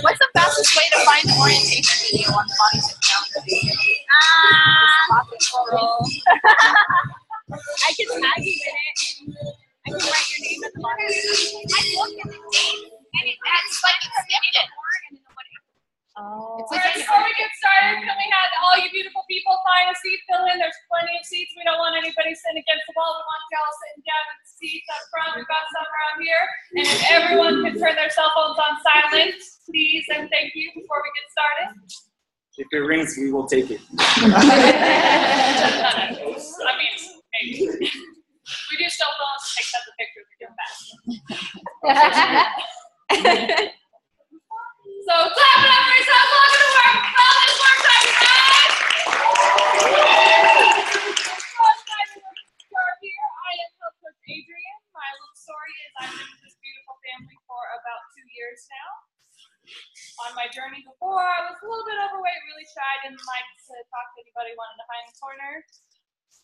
What's the fastest way to find an orientation video on the body SacTown? I can tag you in it. I can write your name at the bottom. I looked at the name and it's like it's snipped. Oh. All right, before we get started, can we have all you beautiful people find a seat, fill in? There's plenty of seats. We don't want anybody sitting against the wall. We want y'all sitting down in the seats up front. We've got some around here. And if everyone could turn their cell phones on silent, please and thank you before we get started. If it rings, we will take it. I mean, maybe. We do still phones to take sets of pictures. We do fast. So clap it up for yourself. Welcome to work. Wellness Worksite, guys. Here, I am Health Coach Adrian. My little story is I've been with this beautiful family for about 2 years now. On my journey before, I was a little bit overweight, really shy, didn't like to talk to anybody, wanted to hide in the corner.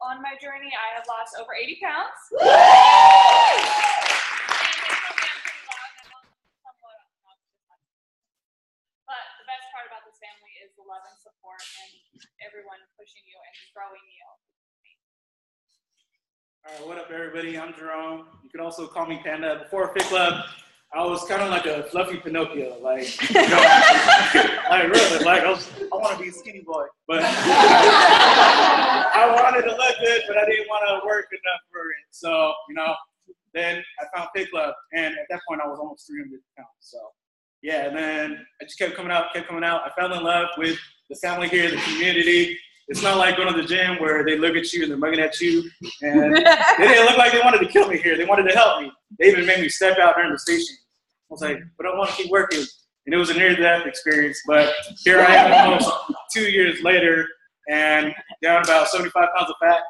On my journey, I have lost over 80 pounds. But the best part about this family is the love and support and everyone pushing you and growing you. All right, what up, everybody? I'm Jerome. You can also call me Panda. Before FitClub, I was kind of like a fluffy Pinocchio, like, you know, like really, like I want to be a skinny boy, but I wanted to look good, but I didn't want to work enough for it. So, you know, then I found FitClub, and at that point, I was almost 300 pounds. So, yeah, and then I just kept coming out. I fell in love with the family here, the community. It's not like going to the gym where they look at you and they're mugging at you, and they didn't look like they wanted to kill me here. They wanted to help me. They even made me step out during the station. I was like, but I want to keep working. And it was a near-death experience, but here I am almost 2 years later and down about 75 pounds of fat.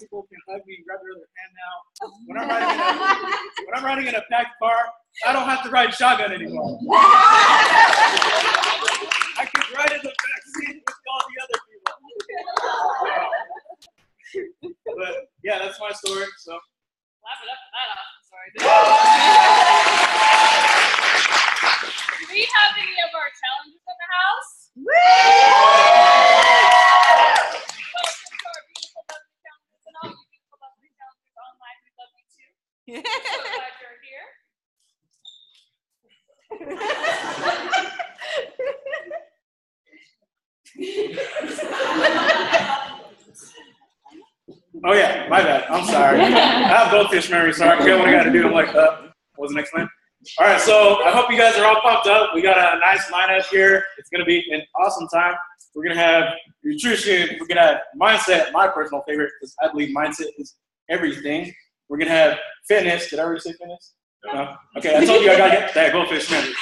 People can hug me, grab their other hand now. When I'm riding in a packed car, I don't have to ride shotgun anymore. I can ride in the back seat with all the other people. But yeah, that's my story. So Clap it up for that awesome story. Do we have any of our challenges in the house? Welcome to our beautiful lovely challenges and all you beautiful lovely challenges online. We love you too. I'm so glad you're here. oh yeah, my bad. I'm sorry. I have goldfish memory, so I forget what I got to do. I'm like, what was the next line? All right, so I hope you guys are all pumped up. We got a nice lineup here. It's going to be an awesome time. We're going to have nutrition. We're going to have mindset, my personal favorite, because I believe mindset is everything. We're going to have fitness. Did I already say fitness? No? Okay, I told you I got to get that goldfish memory.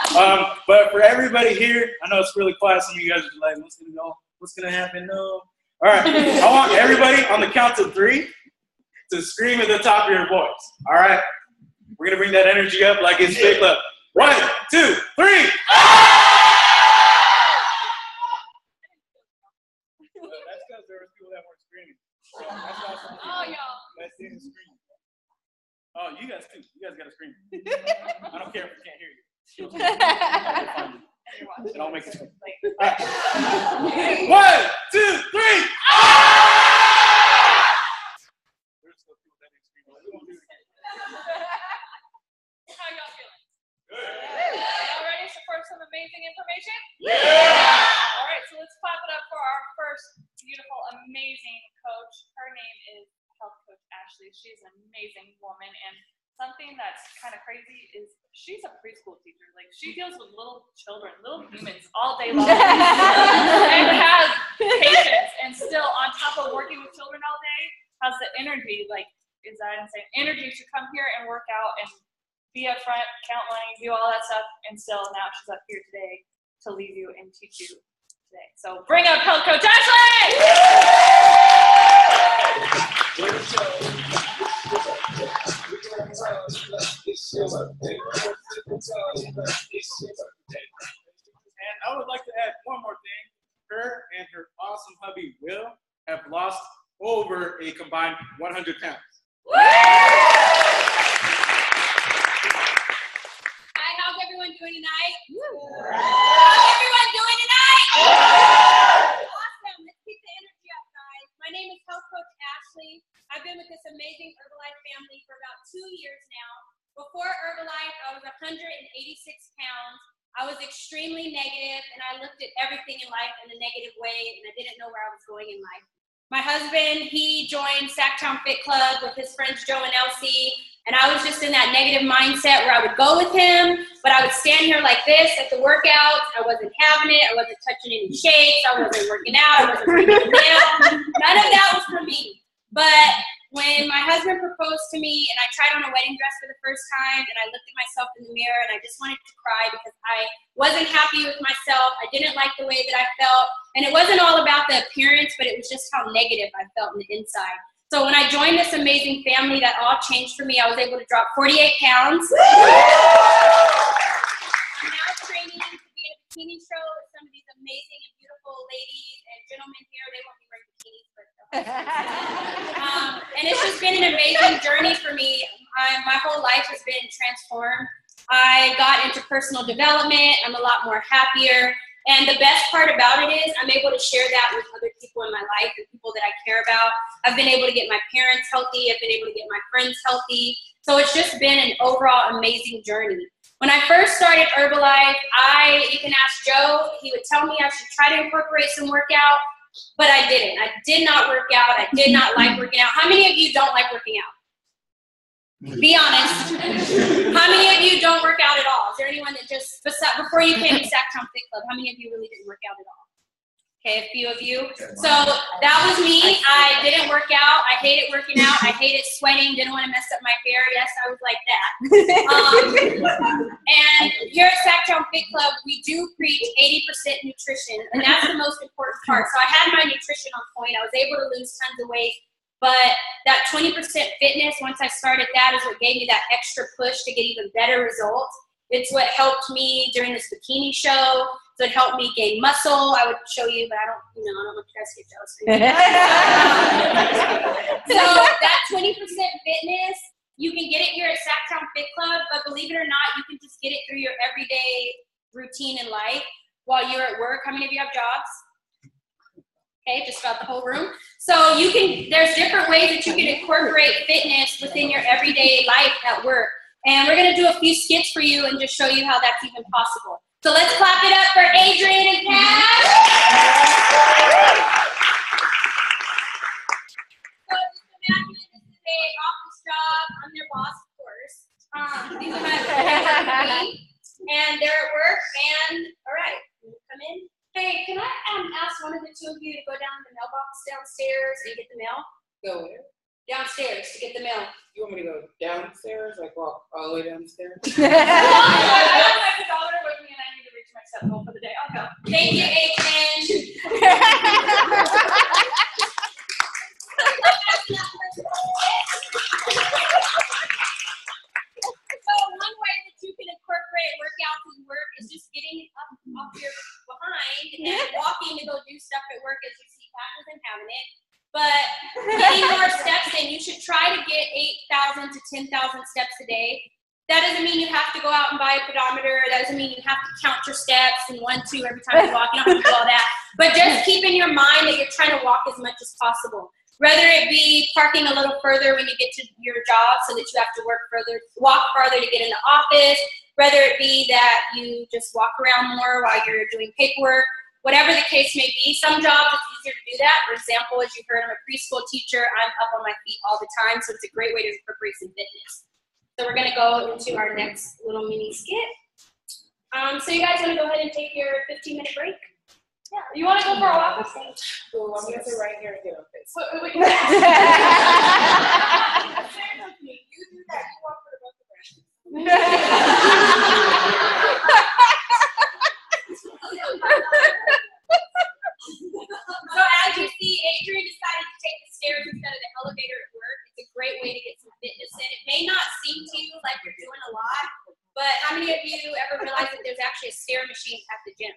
So, but for everybody here, I know it's really quiet. Some of you guys are like, what's going to go? What's going to happen? No. All right, I want everybody on the count of 3 to scream at the top of your voice. All right? We're going to bring that energy up like it's FitClub. 1, 2, 3. That's because there were people that weren't screaming. So Oh, y'all. Let's see them scream. Oh, you guys too. You guys got to scream. I don't care if we can't hear you. And I'll make it scream. All right. 1, 2, 3. There's still people that didn't scream. We won't do it again. How y'all feeling? Good. Y'all ready for some amazing information? Yeah! All right, so let's clap it up for our first beautiful, amazing coach. Her name is Health Coach Ashley. She's an amazing woman, and something that's kind of crazy is she's a preschool teacher. Like, she deals with little children, little humans all day long, and has energy, like, is that insane? Energy to come here and work out and be up front, count money, do all that stuff, and still now she's up here today to leave you and teach you today. So bring up health coach Ashley! And I would like to add one more thing. Her and her awesome hubby, Will, have lost over a combined 100 pounds. Hi, how's everyone doing tonight? How's everyone doing tonight? Awesome. Let's keep the energy up, guys. My name is Health Coach Ashley. I've been with this amazing Herbalife family for about 2 years now. Before Herbalife, I was 186 pounds. I was extremely negative, and I looked at everything in life in a negative way, and I didn't know where I was going in life. My husband, he joined SacTown FitClub with his friends Joe and Elsie, and I was just in that negative mindset where I would go with him, but I would stand here like this at the workouts. I wasn't having it. I wasn't touching any shakes. I wasn't working out. I wasn't breathing down. None of that was for me. But when my husband proposed to me and I tried on a wedding dress for the first time and I looked at myself in the mirror and I just wanted to cry because I wasn't happy with myself. I didn't like the way that I felt. And it wasn't all about the appearance, but it was just how negative I felt on the inside. So when I joined this amazing family, that all changed for me. I was able to drop 48 pounds. I'm now training to be in a bikini show with some of these amazing and beautiful ladies and gentlemen here. They won't be wearing bikinis, but and it's just been an amazing journey for me. My whole life has been transformed. I got into personal development. I'm a lot more happier. And the best part about it is I'm able to share that with other people in my life and people that I care about. I've been able to get my parents healthy. I've been able to get my friends healthy. So it's just been an overall amazing journey. When I first started Herbalife, you can ask Joe, he would tell me I should try to incorporate some workout, but I didn't. I did not work out. I did not like working out. How many of you don't like working out? Be honest. How many of you don't work out at all? Is there anyone that just, before you came to SacTown FitClub, how many of you really didn't work out at all? Okay, a few of you. So that was me. I didn't work out. I hated working out. I hated sweating. Didn't want to mess up my hair. Yes, I was like that. And here at SacTown FitClub, we do preach 80% nutrition, and that's the most important part. So I had my nutrition on point. I was able to lose tons of weight. But that 20% fitness, once I started that, is what gave me that extra push to get even better results. It's what helped me during this bikini show. So it helped me gain muscle. I would show you, but I don't want you guys to get jealous. So that 20% fitness, you can get it here at SacTown FitClub, but believe it or not, you can just get it through your everyday routine in life while you're at work. How many of you have jobs? Okay, just about the whole room. So there's different ways that you can incorporate fitness within your everyday life at work. And we're gonna do a few skits for you and just show you how that's even possible. So let's clap it up for Adrian and Cash. So just imagine this is an office job. I'm their boss, of course. These are my and they're at work. And all right, come in. Hey, can I ask one of the two of you to go down to the mailbox downstairs and get the mail? Go where? Downstairs to get the mail. You want me to go downstairs, like walk all the way downstairs? I don't have the dollar with me and I need to reach my step goal for the day. I'll go. Thank you, Adrian. So one way that you can incorporate workouts in work is just getting up off your behind and walking to go do stuff at work as you see Pat isn't having it. But getting more steps in, you should try to get 8,000 to 10,000 steps a day. That doesn't mean you have to go out and buy a pedometer. That doesn't mean you have to count your steps and 1, 2 every time you walk. You don't have to do all that. But just keep in your mind that you're trying to walk as much as possible. Whether it be parking a little further when you get to your job so that you have to walk farther to get in the office. Whether it be that you just walk around more while you're doing paperwork. Whatever the case may be, some jobs it's easier to do that. For example, as you heard, I'm a preschool teacher. I'm up on my feet all the time, so it's a great way to incorporate some fitness. So we're gonna go into our next little mini skit. So you guys wanna go ahead and take your 15-minute break? Yeah. You wanna go for a walk? Well, I'm gonna sit right here and get on face. Adrian decided to take the stairs instead of the elevator at work. It's a great way to get some fitness in. It may not seem to you like you're doing a lot, but how many of you ever realize that there's actually a stair machine at the gym?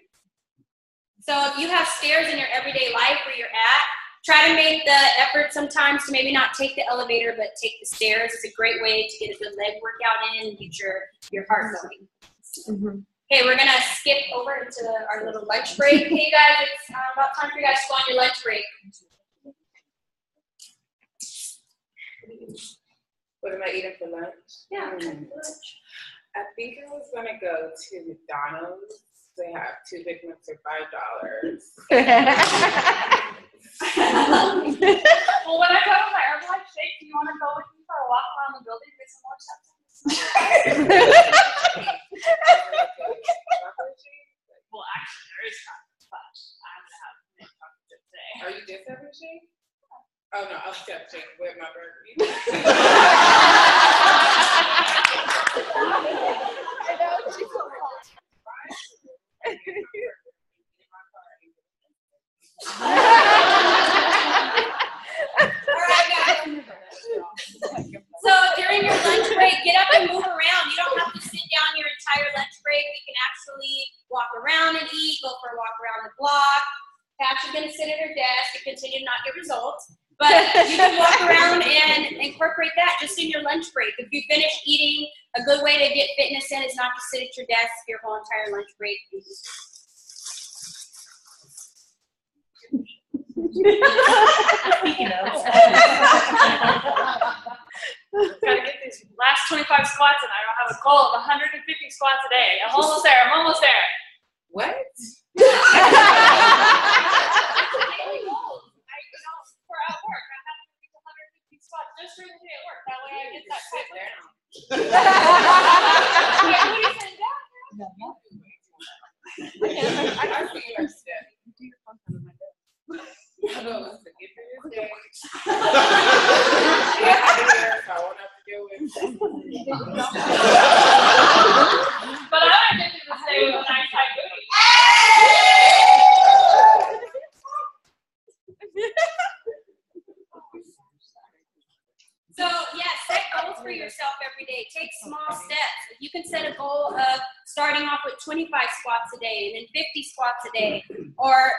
So if you have stairs in your everyday life where you're at, try to make the effort sometimes to maybe not take the elevator, but take the stairs. It's a great way to get a good leg workout in and get your heart going. Okay, we're gonna skip over into our little lunch break. Hey guys, it's about time for you guys to go on your lunch break. What am I eating for lunch? Yeah. I think I was gonna go to McDonald's. They have 2 Big Macs for $5. Well, when I go to my Herbalife shake, do you want to go with me for a walk around the building and get some more stuff? Well, actually, there is chocolate, but I have to have mint chocolate chip today. Are you just having a shake? Oh no, I'll have shake with my burger. Alright guys. So during your lunch break, get up and move around. You don't have to sit down your entire lunch break. You can actually walk around and eat, go for a walk around the block. Pat's going to sit at her desk and continue to not get results. But you can walk around and incorporate that just in your lunch break. If you finish eating, a good way to get fitness in is not to sit at your desk your whole entire lunch break. Gotta get these last 25 squats in. I don't have a goal of 150 squats a day. I'm almost there. I'm almost there. What? For at work, I have to do 150 squats just during the day at work. That way I get that Sit down. Yeah, what are you saying down? I see your step. I know, listen, get through your day. Yeah, I do here, so I won't have to deal with it. But I want to get through this day with a nice tight booty. So yeah, set goals for yourself every day. Take small steps. If you can set a goal of starting off with 25 squats a day and then 50 squats a day, or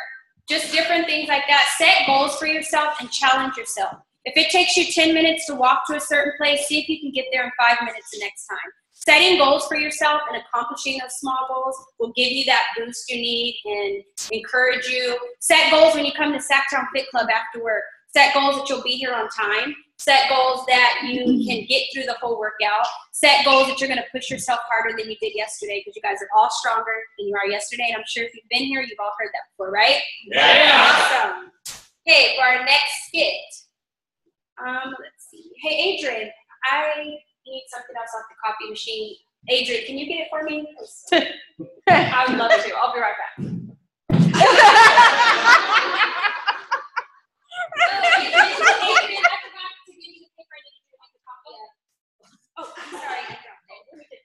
just different things like that. Set goals for yourself and challenge yourself. If it takes you 10 minutes to walk to a certain place, see if you can get there in 5 minutes the next time. Setting goals for yourself and accomplishing those small goals will give you that boost you need and encourage you. Set goals when you come to SacTown FitClub after work. Set goals that you'll be here on time. Set goals that you can get through the whole workout. Set goals that you're going to push yourself harder than you did yesterday, because you guys are all stronger than you are yesterday. And I'm sure if you've been here, you've all heard that before, right? Yeah. Awesome. Okay, for our next skit. Let's see. Hey, Adrian, I need something else off the copy machine. Adrian, can you get it for me? I would love to. I'll be right back. Adrian, I forgot to give you the paper I needed to make a copy of. Oh, I'm sorry. I dropped it. Let me get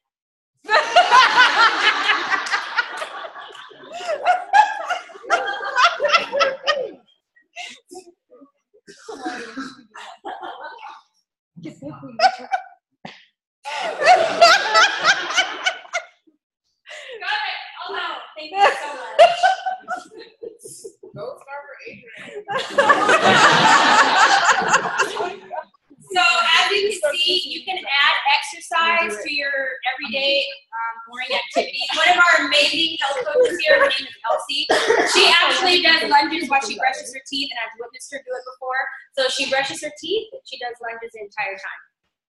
Got it. Oh, no. Thank you so much. Go start for Adrian. So as you can see, you can add exercise to your everyday morning activity. One of our amazing health coaches here, her name is Elsie. She actually does lunges while she brushes her teeth, and I've witnessed her do it before. So she brushes her teeth, and she does lunges the entire time.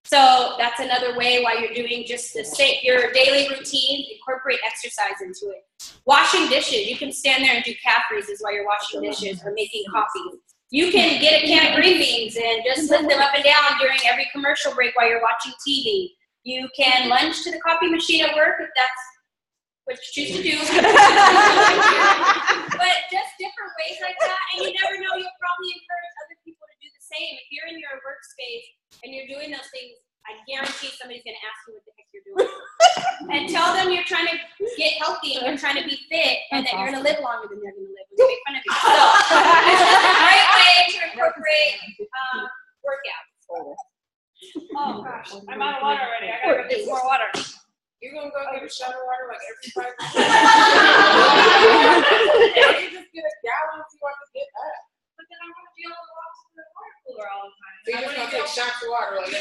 So that's another way while you're doing just your daily routine, incorporate exercise into it. Washing dishes, you can stand there and do calf raises while you're washing dishes or making coffee. You can get a can of green beans and just lift them up and down during every commercial break while you're watching TV. You can lunge to the coffee machine at work if that's what you choose to do. But just different ways like that, and you never know, you'll probably encourage other people to do the same. If you're in your workspace and you're doing those things, I guarantee somebody's going to ask you what the heck you're doing. And tell them you're trying to get healthy and you're trying to be fit and that you're going to live longer than they're going to live when they make fun of you. So it's just a great way to I'm out of water already. I gotta go get some more water. You're gonna go get a shot of water like everybody. You just get a gallon if you want to get up. But then I'm gonna be able to walk to the water cooler all the time. So you're just gonna take shots of water like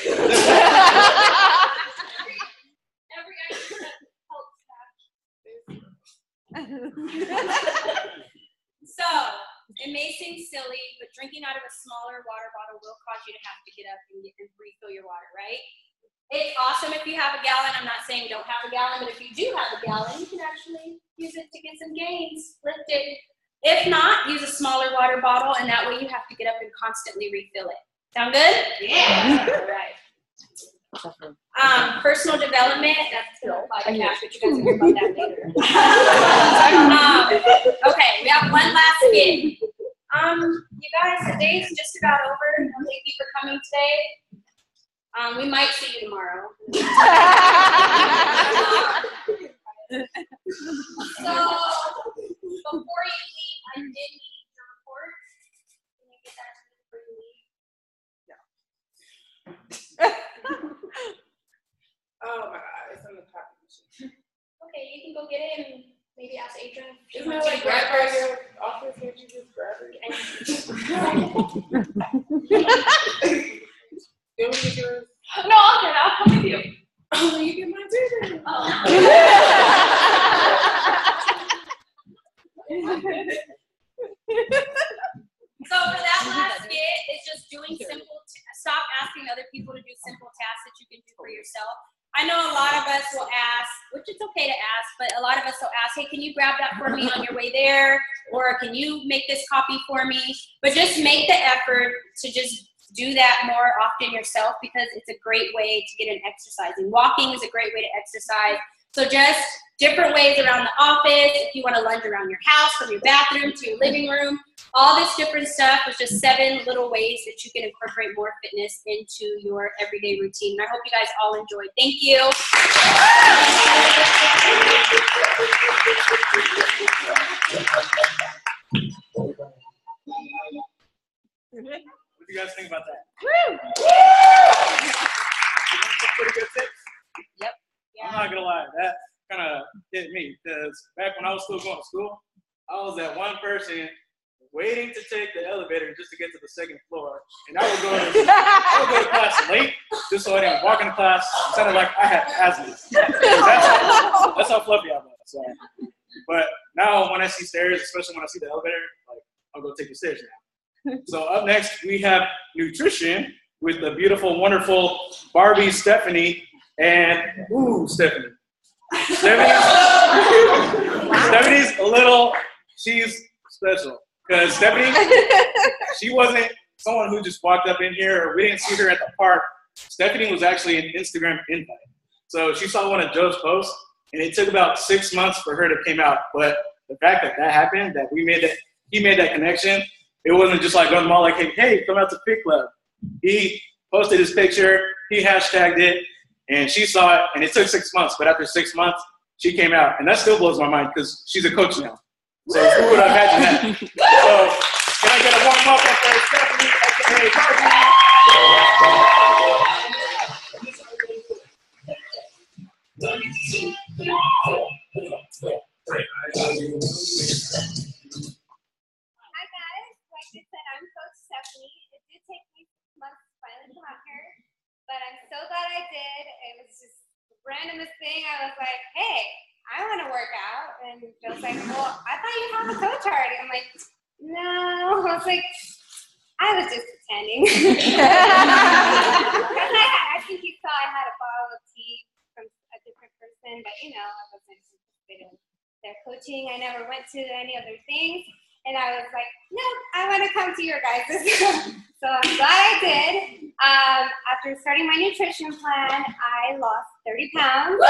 Every exercise helps that. So, it may seem silly, but drinking out of a smaller water bottle will cause you to have to get up and refill your water, right? It's awesome if you have a gallon. I'm not saying don't have a gallon, but if you do have a gallon, you can actually use it to get some gains, lift it. If not, use a smaller water bottle, and that way you have to get up and constantly refill it. Sound good? Yeah. All right. Personal development, that's going to apply to cash, but you guys will hear about that later. Okay, we have one last skit. You guys, the day's just about over. Thank you for coming today. We might see you tomorrow. So, before you leave, I did need your report. Can you get that to me before you leave? oh my god, it's in the copy machine. Okay, you can go get it and maybe ask Adrian. Isn't it like right by your office? Can't you just grab it? You want me to get yours? No, I'll get it. I'll come with you. Oh, you get mine too then. Oh. So for that last skit, it's just doing simple, stop asking other people to do simple tasks that you can do for yourself. I know a lot of us will ask, which it's okay to ask, but a lot of us will ask, hey, can you grab that for me on your way there? Or can you make this copy for me? But just make the effort to just do that more often yourself, because it's a great way to get an exercising. Walking is a great way to exercise. So just different ways around the office, if you want to lunge around your house, from your bathroom to your living room, all this different stuff is just 7 little ways that you can incorporate more fitness into your everyday routine. And I hope you guys all enjoyed. Thank you. What do you guys think about that? Woo! Pretty good tips. Yep. Yeah. I'm not gonna lie, that kind of hit me, because back when I was still going to school, I was that one person waiting to take the elevator just to get to the 2nd floor, and I would go to class late just so I didn't walk into class. It sounded like I had asthma. That's how fluffy I was. So, but now when I see stairs, especially when I see the elevator, like I'll go take the stairs now. So up next we have nutrition with the beautiful, wonderful Barbie Stephanie, and Stephanie. Stephanie's a little, she's special. Because Stephanie, she wasn't someone who just walked up in here, or we didn't see her at the park. Stephanie was actually an Instagram invite. So she saw one of Joe's posts, and it took about 6 months for her to come out. But the fact that that happened, that he made that connection, it wasn't just like going to the mall like, hey, come out to FitClub. He posted his picture, he hashtagged it, and she saw it, and it took 6 months. But after 6 months, she came out, and that still blows my mind because she's a coach now. So who would imagine that? So can I get a warm welcome for Stephanie, aka Barbie? Hi guys, like I said, I'm Coach Stephanie. It did take me 6 months to finally come out here, but I'm so glad I did. It was just the randomest thing. I was like, hey, I want to work out. And Joe's like, well, I thought you have a coach already. I'm like, no. I was like, I was just pretending. I think you saw I had a bottle of tea from a different person, but you know, I wasn't interested in their coaching. I never went to any other things. And I was like, no, I want to come to your guys'. So I'm glad I did. After starting my nutrition plan, I lost 30 pounds. I'm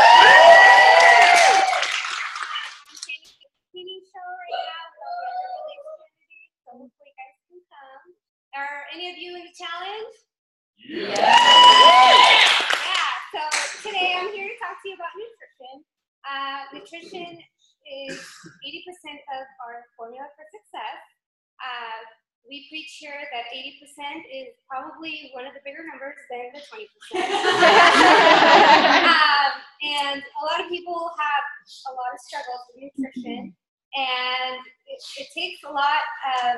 training for the cleaning show right now with all the other relationships, so hopefully you guys can come. Are any of you in the challenge? Yeah. Yeah, so today I'm here to talk to you about nutrition. Nutrition is 80% of our formula for success. we preach here that 80% is probably one of the bigger numbers than the 20%. And a lot of people have a lot of struggles with nutrition, and it takes a lot of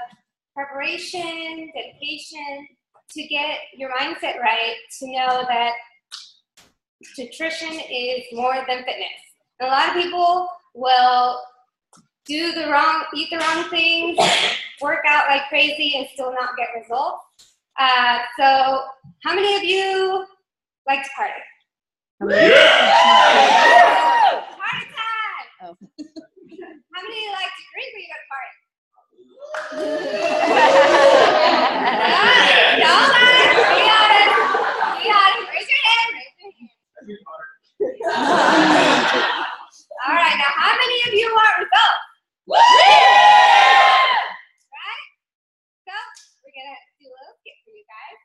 preparation, dedication to get your mindset right, to know that nutrition is more than fitness. And a lot of people will eat the wrong things, work out like crazy, and still not get results. So how many of you like to party? Yeah! Party time! Oh. How many like to drink when you go to party? No, guys, be honest. Be honest. Raise your hand. All right, now how many of you want results? Right? So we're gonna do a little skip for you guys.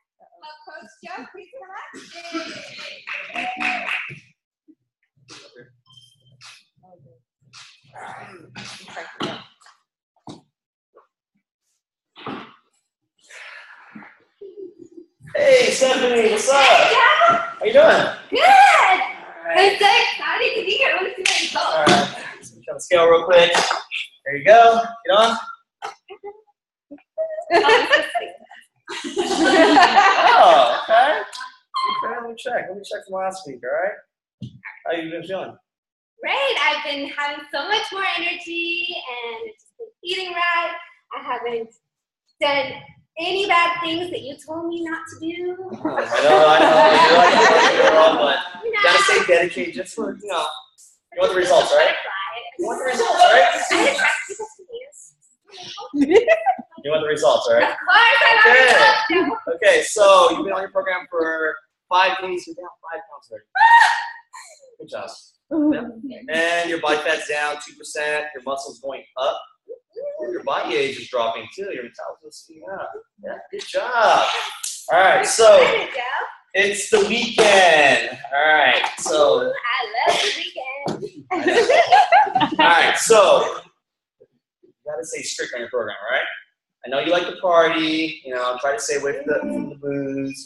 Coach Joe, please come up. Hey, Stephanie, what's up? Hey, Joe. How you doing? Good. I'm so excited to be here. I want to see my results. All right. Let's put you on the scale real quick. There you go. Get on. Oh, okay. Okay, let me check. Let me check from last week, all right? How you been feeling? Great. I've been having so much more energy and just been eating right. I haven't done any bad things that you told me not to do. I know. You're wrong, but you gotta stay dedicated just for, you want the results, right? You want the results, right? You want the results, right? Of course, I want results. Okay, so you've been on your program for 5 days. You're down 5 pounds already. Good job. Yeah. And your body fat's down 2%. Your muscles going up. Your body age is dropping too. Your metabolism is speeding up. Yeah, good job. All right, so it's the weekend. All right, so. I love the weekend. All right, so you gotta stay strict on your program, all right? I know you like to party. Try to stay away from the booze.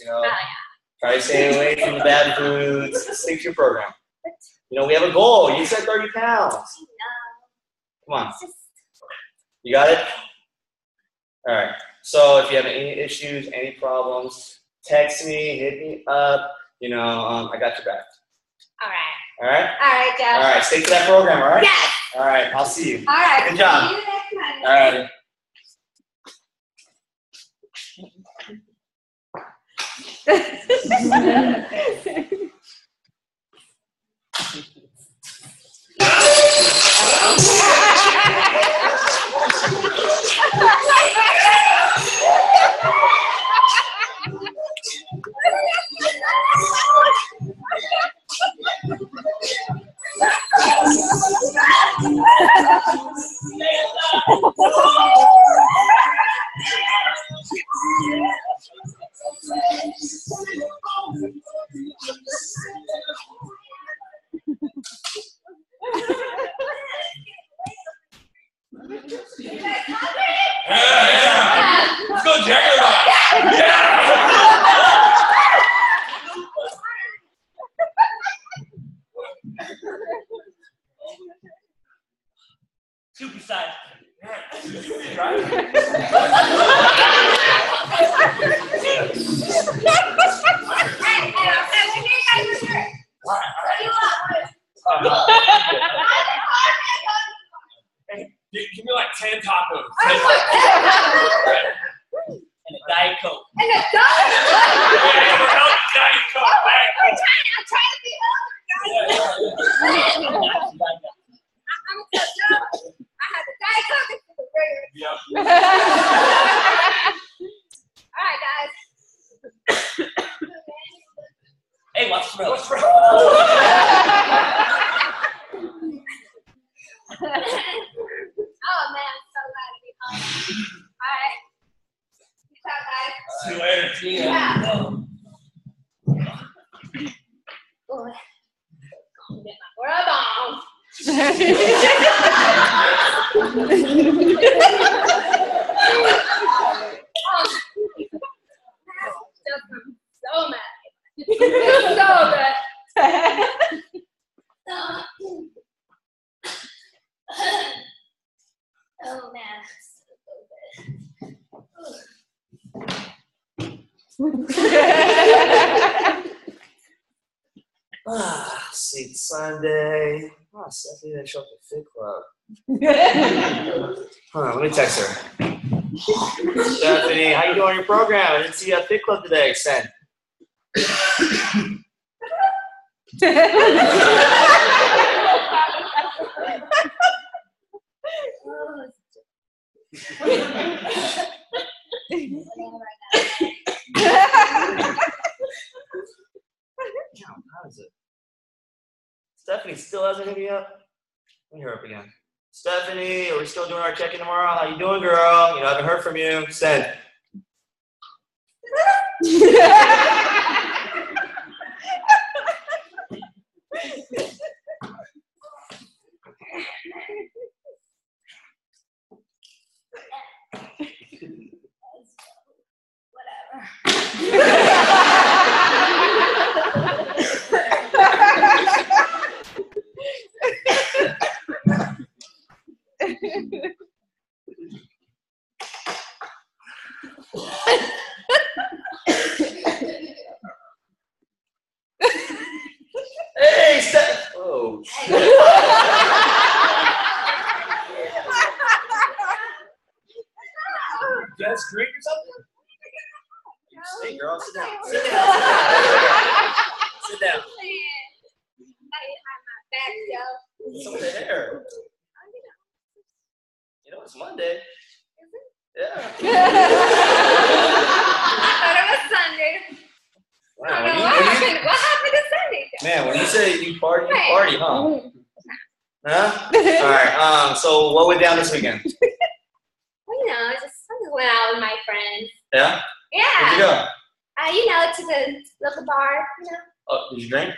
Try to stay away from the bad foods. Stick to your program. We have a goal. You said 30 pounds. Come on. You got it? All right. So if you have any issues, any problems, text me, hit me up. I got your back. All right. All right? All right, Joe. All right. Stay to that program, all right? Yes. All right. I'll see you. All right. Good job. See you next Monday. All right. Let's go, Jack. Super size. Give me like 10 tacos. And a Diet Coke. And a dog. Diet Coke. I'm trying to be older, guys. I'm a tough job. I had the Diet Coke and the burger. Yep. All right, guys. Hey, what's wrong? Oh, man, I'm so glad to be home. All right. Peace out, guys. See you later. See ya. Yeah. Boy. Get my grub on. See, it's Sunday. Oh, Stephanie didn't show up at FitClub. Hold on, let me text her. Stephanie, how you doing on your program? I didn't see you at FitClub today. Send. How is it? Stephanie still hasn't hit me up. Let me hear up again. Stephanie, are we still doing our check-in tomorrow? How you doing, girl? You know, I haven't heard from you. Send. Hey, Steph. Oh, shit. Just drink or something? Hey, girl, sit down. Sit down. Sit down. What's up with the hair? You know, it's Monday. Yeah. I thought it was Sunday. Wow, I don't know what happened. What happened to Sunday? Man, when you say you party, huh? Huh? All right. So what went down this weekend? Well, you know, I just went out with my friends. Yeah. Yeah. Where'd you go? You know, to the local bar. You know. Oh, did you drink?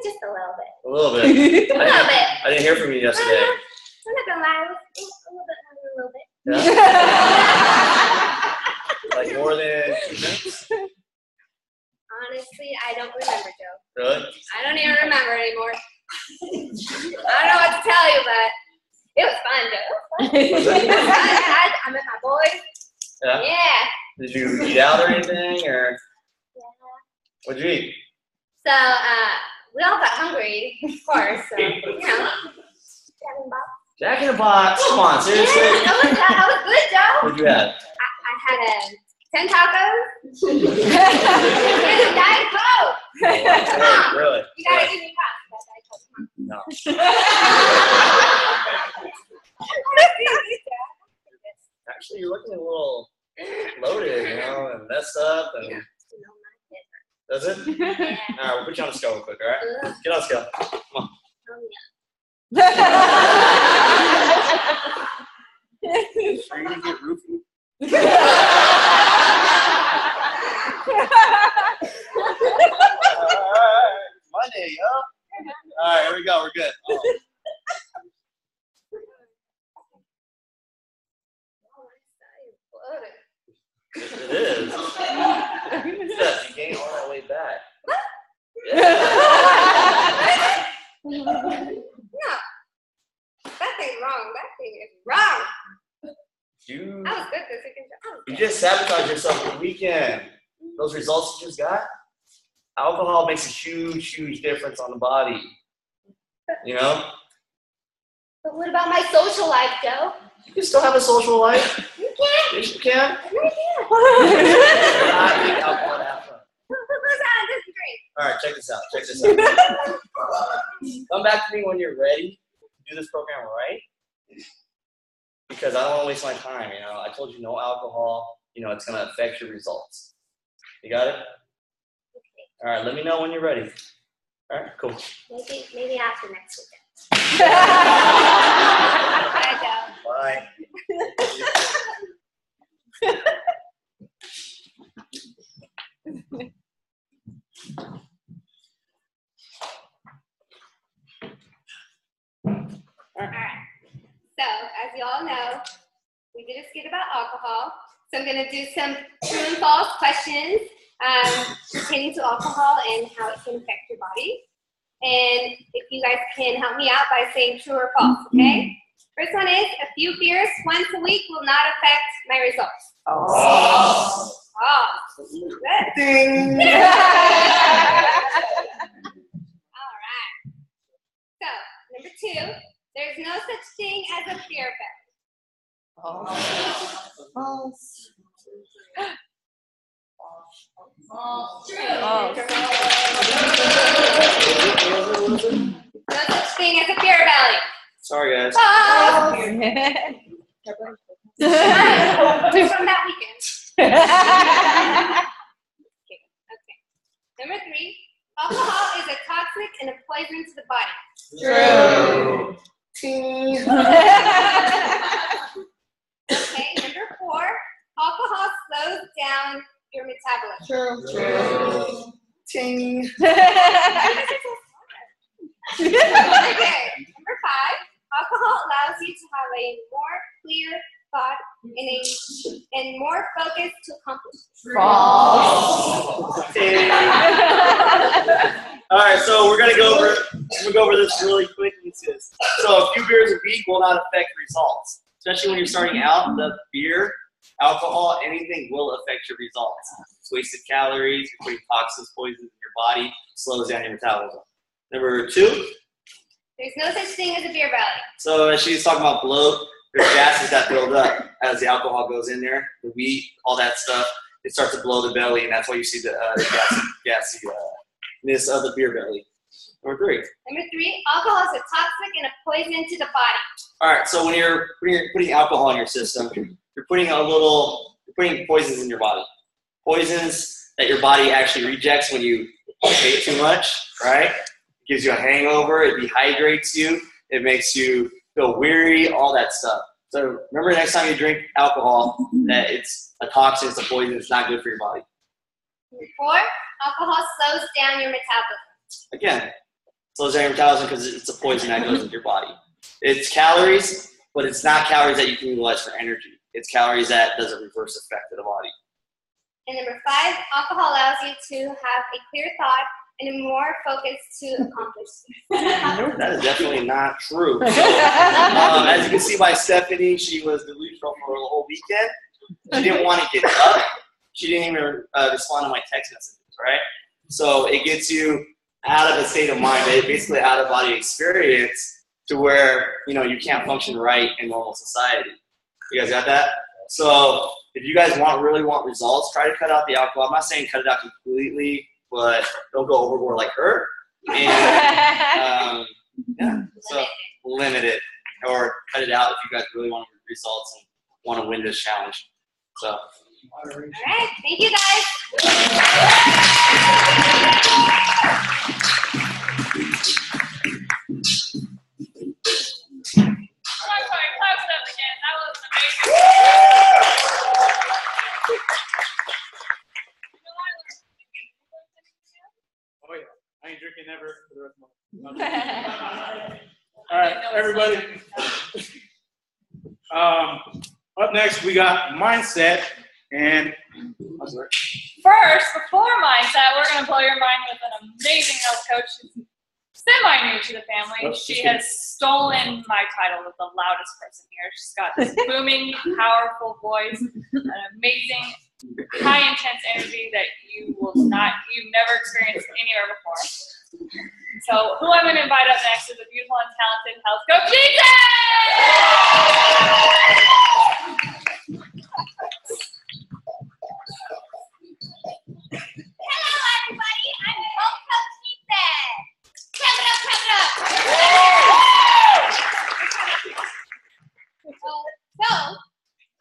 Just a little bit. A little bit. A little bit. I didn't hear from you yesterday. I'm not gonna lie. A little bit. Yeah. Like more than 2 minutes? Honestly, I don't remember, Joe. Really? I don't even remember anymore. I don't know what to tell you, but it was fun, Joe. It was fun. I met my boys. Yeah? Yeah. Did you eat out or anything, or Yeah. what'd you eat? So, we all got hungry, of course. So, you know. Jack in the Box. Come on, seriously? Yeah, that was good, Joe. What'd you have? I had 10 tacos and a Diet Coke. Come on. Really? You gotta give me props for that Diet Coke. Come on. No. Actually, you're looking a little loaded, you know, and messed up. And does it? Yeah. All right, we'll put you on the scale real quick, all right? Get on the scale. Come on. Oh, yeah. Are you gonna get roofied? Monday, yo. All right, here we go. We're good. Oh. It is. Steph, you gained all that way back. Yeah. No. That thing's wrong. That thing is wrong. You I was good this weekend. You just sabotaged yourself for the weekend. Those results you just got, alcohol makes a huge, huge difference on the body. You know? But what about my social life, Joe? You can still have a social life. You can't. Yes, you can. No, you Not drink alcohol to have fun. Who's on this drink? All right, check this out. Check this out. Come back to me when you're ready to do this program right. Because I don't want to waste my time, you know. I told you no alcohol, you know, it's going to affect your results. You got it? Okay. All right, let me know when you're ready. All right, cool. Maybe after next weekend. Bye, Joe. Bye. All right. So, as you all know, we did a skit about alcohol. So I'm going to do some true and false questions pertaining to alcohol and how it can affect your body. And if you guys can help me out by saying true or false, okay? First one is, a few beers once a week will not affect my results. Oh. False. Ding. All right. So, number 2, there's no such thing as a beer belly. False. True. No such thing as a beer belly. Sorry, guys. False. From that weekend. Okay. Number 3, alcohol is a toxic and a poison to the body. True. Okay, number 4, alcohol slows down your metabolism. True. Ting. Okay, number 5, alcohol allows you to have a more clear thought and more focus to accomplish. False. All right, so we're gonna go over this really quick. So a few beers a week will not affect results, especially when you're starting out. The beer, alcohol, anything will affect your results. It's wasted calories, you're putting toxins, poisons in your body, slows down your metabolism. Number 2. There's no such thing as a beer belly. So as she's talking about bloat, there's gases that build up as the alcohol goes in there, the wheat, all that stuff. It starts to blow the belly, and that's why you see the gassiness of the beer belly. Number 3. Number 3, alcohol is a toxic and a poison to the body. All right, so when you're putting alcohol in your system, you're putting poisons in your body. Poisons that your body actually rejects when you take too much, right? It gives you a hangover, it dehydrates you, it makes you feel weary, all that stuff. So remember next time you drink alcohol that it's a toxin, it's a poison, it's not good for your body. Number 4, alcohol slows down your metabolism. Again, slows down your metabolism because it's a poison that goes into your body. It's calories, but it's not calories that you can utilize for energy. It's calories that does a reverse effect to the body. And number 5, alcohol allows you to have a clear thought and a more focus to accomplish. That is definitely not true. So, as you can see by Stephanie, she was delusional for the whole weekend. She didn't want to get up. She didn't even respond to my text messages, right? So it gets you out of a state of mind, basically out of body experience to where, you can't function right in normal society. You guys got that? So if you guys really want results, try to cut out the alcohol. I'm not saying cut it out completely, but don't go overboard like her. And so limit it or cut it out if you guys really want results and want to win this challenge. So. All right, thank you guys. Sorry, clap it up again. That was amazing. Oh yeah, I ain't drinking ever for the rest of my life. All right, everybody. Up next, we got mindset and. First, before mindset, we're going to blow your mind with an amazing health coach who's semi-new to the family. She has stolen my title of the loudest person here. She's got this booming, powerful voice, an amazing, high-intense energy that you've never experienced anywhere before. So, who I'm going to invite up next is a beautiful and talented health coach, Hello, everybody. I'm health coach Ethan. Clap it up, clap it up. So,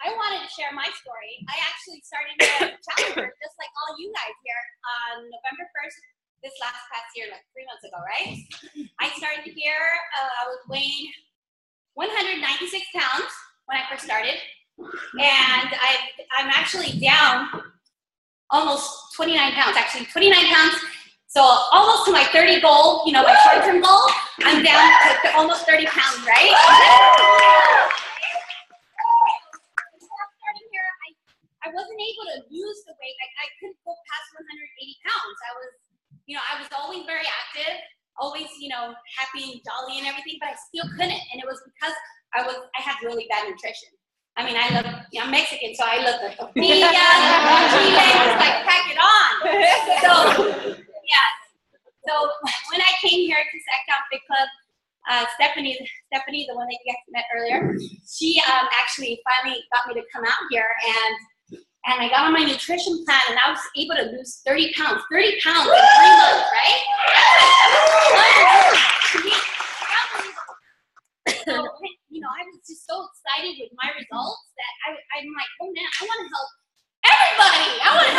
I wanted to share my story. I actually started as a challenger, just like all you guys here, on November 1st, this past year, like 3 months ago, right? I started here, I was weighing 196 pounds when I first started. And I'm actually down almost 29 pounds, actually 29 pounds. So almost to my 30 goal, my short-term goal, I'm down to almost 30 pounds, right? Starting here, I wasn't able to lose the weight. I couldn't go past 180 pounds. I was always very active, always, happy and jolly and everything, but I still couldn't. And it was because I had really bad nutrition. I mean, I'm Mexican, so I love the tortillas, chiles, like Stephanie, the one that you guys met earlier, she actually finally got me to come out here, and I got on my nutrition plan, and I was able to lose 30 pounds. 30 pounds in 3 months, right? So, you know, I was just so excited with my results that I'm like, oh man, I want to help everybody. I want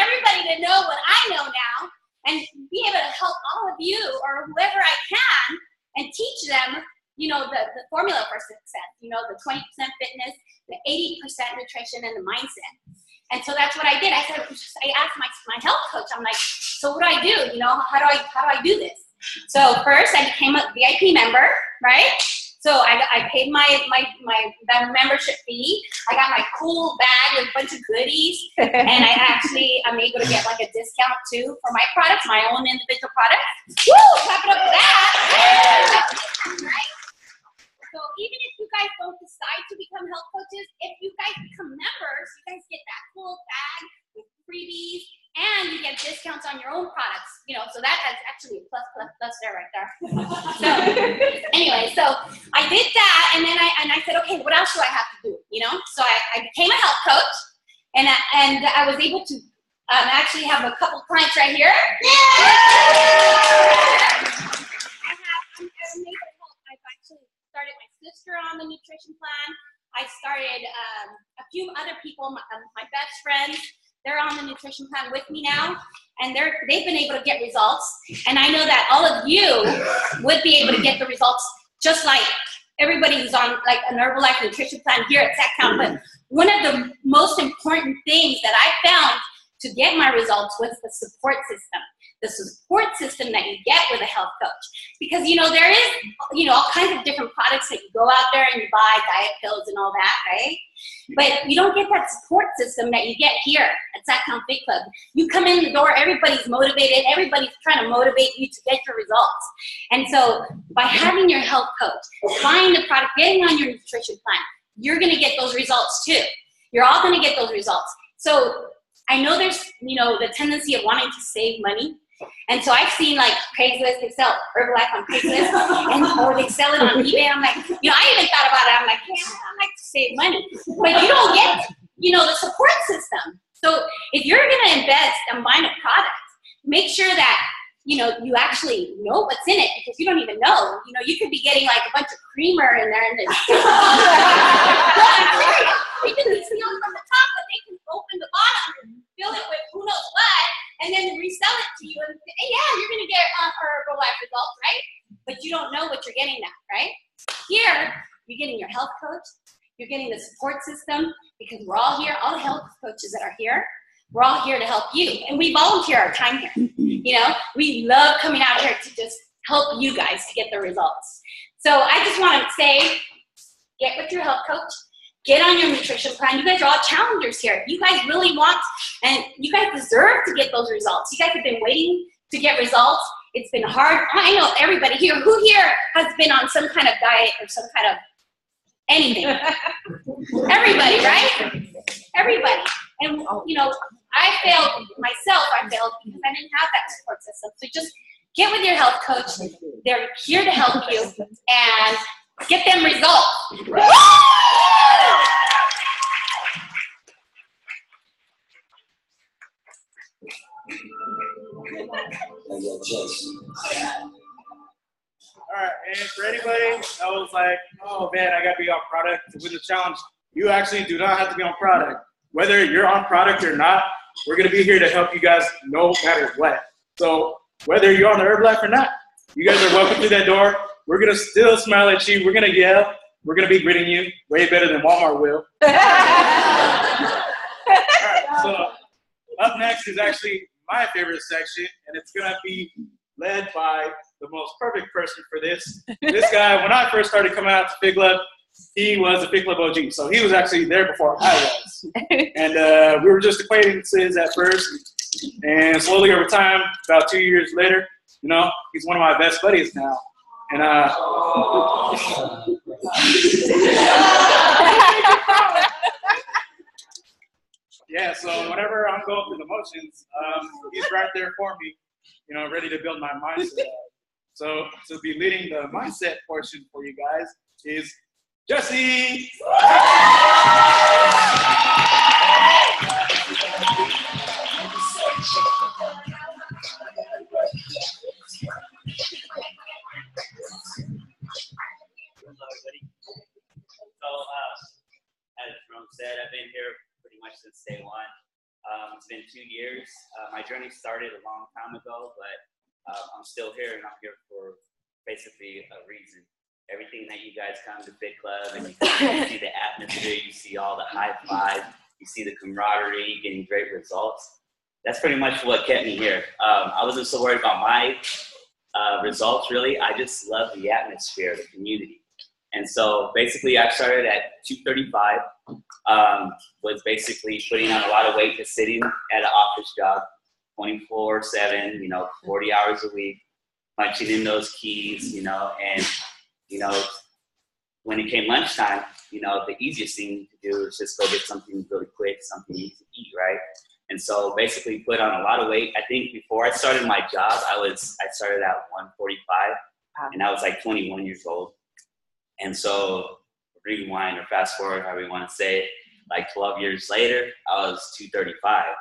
everybody to know what I know now and be able to help all of you or whoever I can and teach them, you know, the formula for success, you know, the 20% fitness, the 80% nutrition, and the mindset. And so that's what I did. I asked my health coach, I'm like, so what do I do? You know, how do I do this? So first I became a VIP member, right? So I paid my membership fee. I got my cool bag with a bunch of goodies, and I'm able to get like a discount too for my products, my own individual products. Woo! Clap it up for that. Right? So even if you guys don't decide to become health coaches, if you guys become members, you guys get that cool bag with freebies, and you get discounts on your own products. You know, so that's actually a plus there right there. So anyway, so I did that, and then I said, okay, what else do I have to do? You know, so I became a health coach, and I was able to actually have a couple clients right here. I've actually started my sister on the nutrition plan. I started a few other people, my best friends. They're on the nutrition plan with me now, and they've been able to get results. And I know that all of you would be able to get the results just like everybody who's on like an Herbalife nutrition plan here at SacTown. But one of the most important things that I found to get my results was the support system. The support system that you get with a health coach. Because, you know, there is, you know, all kinds of different products that you go out there and you buy, diet pills and all that, right? But you don't get that support system that you get here at SacTown FitClub. You come in the door, everybody's motivated, everybody's trying to motivate you to get your results. And so by having your health coach, buying the product, getting on your nutrition plan, you're gonna get those results too. You're all gonna get those results. So I know there's, you know, the tendency of wanting to save money. And so I've seen like Craigslist, they sell Herbalife on Craigslist, or they sell it on eBay. I'm like, you know, I even thought about it. I'm like, yeah, I like to save money. But you don't get, you know, the support system. So if you're going to invest and buy a product, make sure that, you know, you actually know what's in it, because you don't even know. You know, you could be getting like a bunch of creamer in there. And then they can seal it from the top, but they can open the bottom and fill it with who knows what, and then resell it to you, and hey, yeah, you're gonna get Herbalife results, right? But you don't know what you're getting now, right? Here, you're getting your health coach, you're getting the support system, because we're all here, all the health coaches that are here, we're all here to help you, and we volunteer our time here. You know, we love coming out here to just help you guys to get the results. So I just want to say, get with your health coach. Get on your nutrition plan. You guys are all challengers here. You guys really want, and you guys deserve to get those results. You guys have been waiting to get results. It's been hard. I know everybody here. Who here has been on some kind of diet or some kind of anything? Everybody, right? Everybody. And, you know, I failed myself. I failed because I didn't have that support system. So just get with your health coach. They're here to help you and get them results. All right, and for anybody that was like, oh man, I gotta be on product to win the challenge, you actually do not have to be on product. Whether you're on product or not, we're gonna be here to help you guys no matter what. So whether you're on the Herbalife or not, you guys are welcome through that door. We're gonna still smile at you. We're gonna yell. We're gonna be greeting you way better than Walmart will. All right, so up next is actually my favorite section, and it's gonna be led by the most perfect person for this. This guy, when I first started coming out to FitClub, he was a FitClub OG, so he was actually there before I was. And we were just acquaintances at first, and slowly over time, about 2 years later, you know, he's one of my best buddies now. And yeah, so whenever I'm going through the motions, he's right there for me, you know, ready to build my mindset up. So to be leading the mindset portion for you guys is Jesse. Hello, everybody. So, as Jerome said, I've been here pretty much since day one. It's been 2 years. My journey started a long time ago, but I'm still here, and I'm here for basically a reason. Everything that you guys come to FitClub, and you see the atmosphere, you see all the high five, you see the camaraderie, getting great results. That's pretty much what kept me here. I wasn't so worried about my results, really. I just love the atmosphere, the community. And so basically I started at 235, was basically putting on a lot of weight, just sitting at an office job, 24/7, 40 hours a week, punching in those keys, and, when it came lunchtime, the easiest thing to do is just go get something really quick, something easy to eat, right? And so basically put on a lot of weight. I think before I started my job, I started at 145, and I was like 21 years old. And so rewind or fast forward, however you want to say it, like 12 years later, I was 235.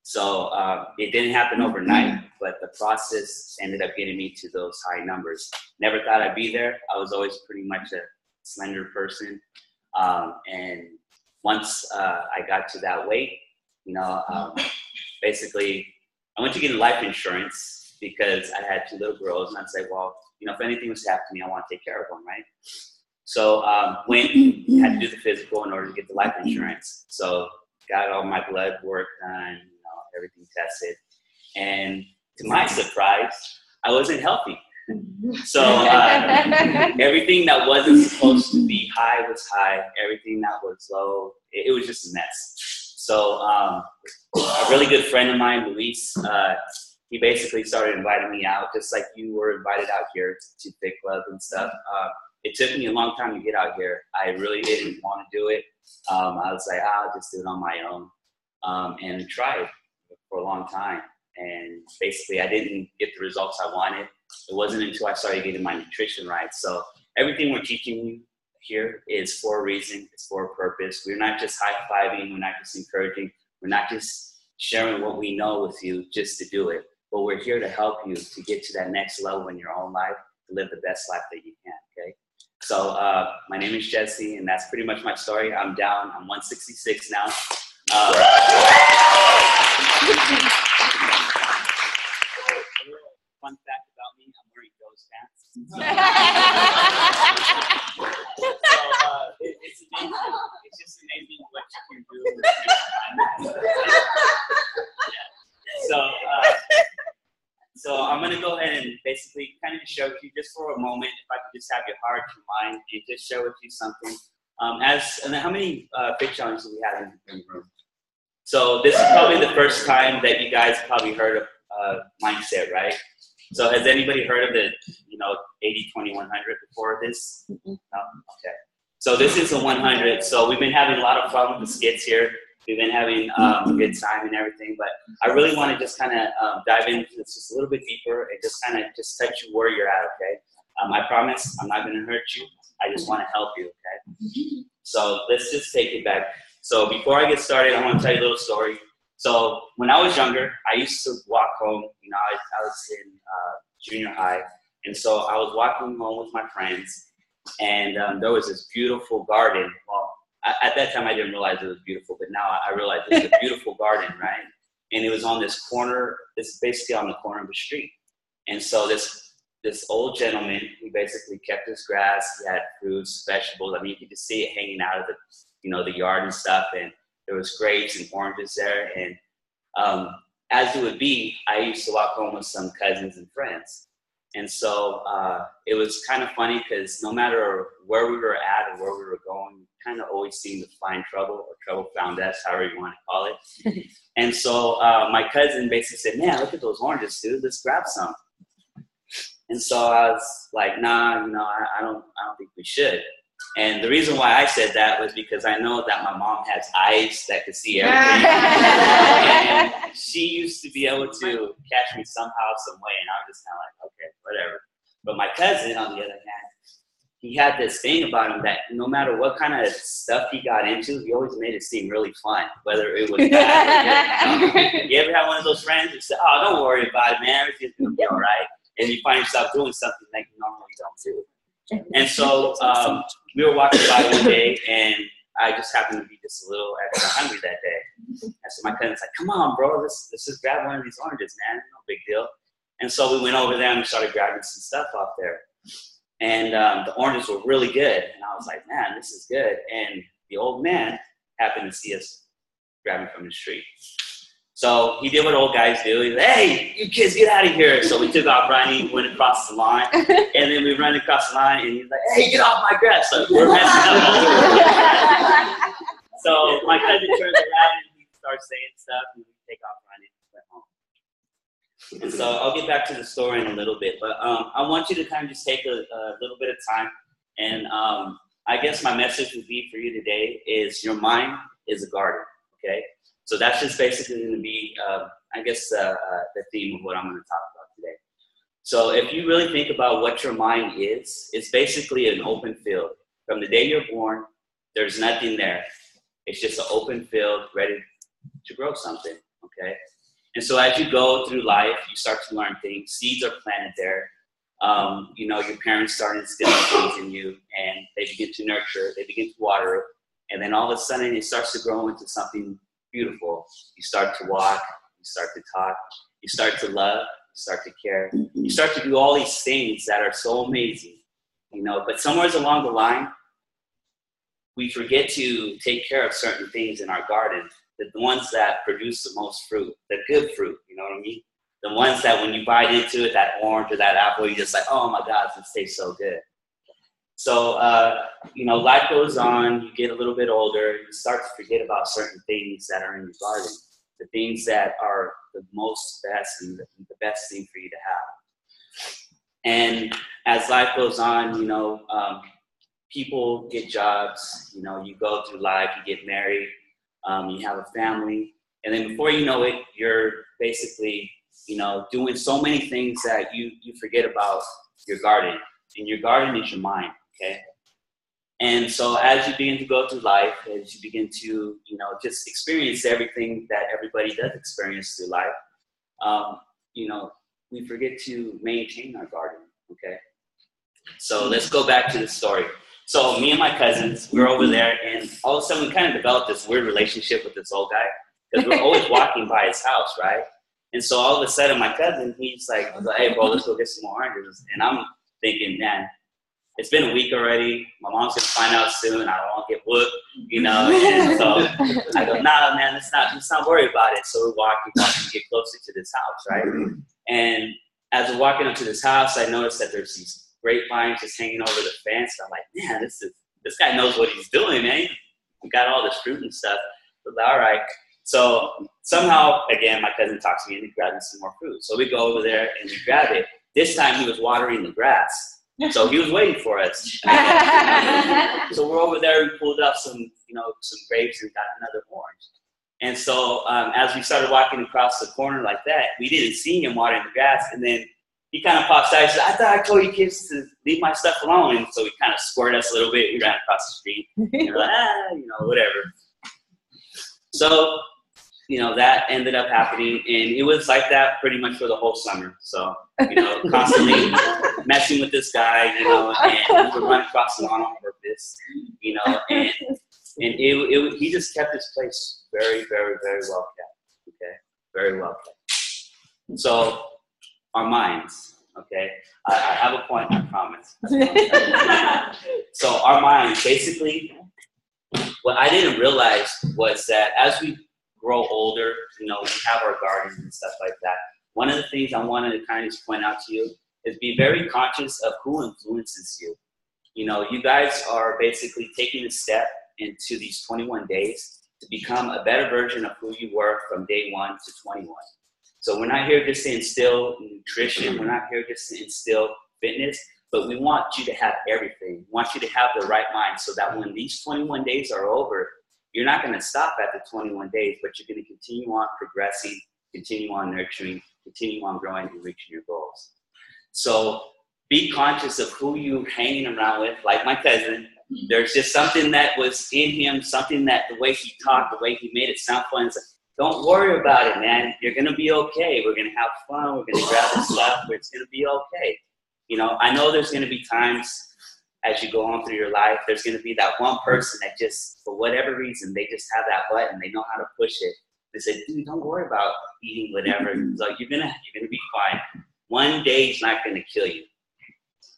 So it didn't happen overnight, but the process ended up getting me to those high numbers. Never thought I'd be there. I was always pretty much a slender person. And once I got to that weight, basically I went to get life insurance because I had 2 little girls, and I'd say, well, if anything was to happen to me, I want to take care of them, right? So went, had to do the physical in order to get the life insurance. So got all my blood work done, everything tested. And to my surprise, I wasn't healthy. So everything that wasn't supposed to be high was high. Everything that was low, it was just a mess. So a really good friend of mine, Luis, he basically started inviting me out, just like you were invited out here to FitClub and stuff. It took me a long time to get out here. I really didn't want to do it. I was like, I'll just do it on my own, and tried for a long time. And basically, I didn't get the results I wanted. It wasn't until I started getting my nutrition right. So everything we're teaching you here is for a reason. It's for a purpose. We're not just high-fiving. We're not just encouraging. We're not just sharing what we know with you just to do it. But we're here to help you to get to that next level in your own life, to live the best life that you can, okay? So my name is Jesse, and that's pretty much my story. I'm down. I'm 166 now. Fun fact about me, I'm wearing those pants. It's amazing. It's just amazing what you can do. So I'm going to go ahead and basically kind of just show you just for a moment, if I could just have your heart, your mind, and just share with you something. And then how many Fit Challenges do we have in the room? So this is probably the first time that you guys probably heard of mindset, right? So has anybody heard of the 80-20-100 before this? No? Okay. So this is a 100. So we've been having a lot of fun with the skits here. We've been having a good time and everything, but I really want to just kind of dive into this just a little bit deeper and just kind of just touch you where you're at, okay? I promise I'm not going to hurt you. I just want to help you, okay? So let's just take it back. So before I get started, I want to tell you a little story. So when I was younger, I used to walk home. I was in junior high, and so I was walking home with my friends, and there was this beautiful garden. Well, at that time, I didn't realize it was beautiful, but now I realize it was a beautiful garden, right? And it was on this corner. It's basically on the corner of the street. And so this old gentleman, he basically kept his grass. He had fruits, vegetables. I mean, you could just see it hanging out of the yard and stuff. And there was grapes and oranges there. And as it would be, I used to walk home with some cousins and friends. And so it was kind of funny because no matter where we were at or where we were going, we kind of always seemed to find trouble, or trouble found us, however you want to call it. And so my cousin basically said, man, look at those oranges, dude. Let's grab some. And so I was like, nah, I don't think we should. And the reason why I said that was because I know that my mom has eyes that could see everything. And she used to be able to catch me somehow, some way, and I was just kind of like, okay, whatever. But my cousin, on the other hand, he had this thing about him that no matter what kind of stuff he got into, he always made it seem really fun, whether it was bad or good. You ever had one of those friends who said, "Oh, don't worry about it, man. Everything's gonna be all right," and you find yourself doing something that you normally don't do. And so we were walking by one day, and I just happened to be just a little extra hungry that day. And so my cousin's like, "Come on, bro, let's just grab one of these oranges, man. No big deal." And so we went over there and we started grabbing some stuff off there. And the oranges were really good. And I was like, "Man, this is good." And the old man happened to see us grabbing from the street. So he did what old guys do. He's like, "Hey, you kids, get out of here." So we took off running, went across the line. And then we ran across the line, and he's like, "Hey, get off my grass." So we're messing up all over. So my cousin turns around, and he starts saying stuff, and we take off running and went home. And so I'll get back to the story in a little bit. But I want you to kind of just take a little bit of time. And I guess my message would be for you today is your mind is a garden, okay? So that's just basically going to be, I guess, the theme of what I'm going to talk about today. So if you really think about what your mind is, it's basically an open field. From the day you're born, there's nothing there. It's just an open field ready to grow something, okay? And so as you go through life, you start to learn things. Seeds are planted there. You know, your parents start instilling things in you, and they begin to nurture it. They begin to water it. And then all of a sudden, it starts to grow into something beautiful. You start to walk. You start to talk. You start to love. You start to care. You start to do all these things that are so amazing, you know. But somewhere along the line, we forget to take care of certain things in our garden. The ones that produce the most fruit, the good fruit, you know what I mean? The ones that when you bite into it, that orange or that apple, you're just like, "Oh my God, this tastes so good." So, you know, life goes on, you get a little bit older, you start to forget about certain things that are in your garden, the things that are the most best and the best thing for you to have. And as life goes on, you know, people get jobs, you know, you go through life, you get married, you have a family, and then before you know it, you're basically, you know, doing so many things that you forget about your garden. And your garden is your mind, okay? And so as you begin to go through life, as you begin to, you know, just experience everything that everybody does experience through life, you know, we forget to maintain our garden, okay? So let's go back to the story. So me and my cousins, we're over there, and all of a sudden we kind of developed this weird relationship with this old guy, because we're always walking by his house, right? And so all of a sudden my cousin, he's like, "Hey, bro, let's go get some more oranges." And I'm thinking, man, it's been a week already. My mom's going to find out soon. I don't want to get whooped, you know. And so I go, "Nah, man, let's not worry about it." So we walk and get closer to this house, right? And as we're walking up to this house, I noticed that there's these grapevines just hanging over the fence. I'm like, "Man, this guy knows what he's doing, man. He got all this fruit and stuff." I was like, all right. So somehow, again, my cousin talks to me and he grabs me some more fruit. So we go over there and we grab it. This time he was watering the grass. So he was waiting for us. So we're over there, we pulled up some grapes and got another orange. And so as we started walking across the corner like that, we didn't see him watering the grass. And then he kind of pops out and said, "I thought I told you kids to leave my stuff alone." And so he kind of squirted us a little bit. We ran across the street. And we're like, whatever. So, that ended up happening. And it was like that pretty much for the whole summer. So, constantly messing with this guy, and we would run across the lawn on purpose, and he just kept his place very, very, very well kept. Okay. Very well kept. So, our minds, okay? I have a point, I promise. So our minds, basically, what I didn't realize was that as we grow older, we have our gardens and stuff like that. One of the things I wanted to kind of just point out to you is be very conscious of who influences you. You guys are basically taking a step into these 21 days to become a better version of who you were from day 1 to 21. So we're not here just to instill nutrition. We're not here just to instill fitness, but we want you to have everything. We want you to have the right mind so that when these 21 days are over, you're not going to stop at the 21 days, but you're going to continue on progressing, continue on nurturing, continue on growing and reaching your goals. So be conscious of who you're hanging around with. Like my cousin, there's just something that was in him, something that the way he talked, the way he made it sound fun. Don't worry about it, man. You're going to be okay. We're going to have fun. We're going to grab the stuff. It's going to be okay. You know, I know there's going to be times as you go on through your life, there's going to be that one person that just, for whatever reason, they just have that button. They know how to push it. They say, dude, don't worry about eating whatever. It's like, you're gonna be fine. One day is not going to kill you.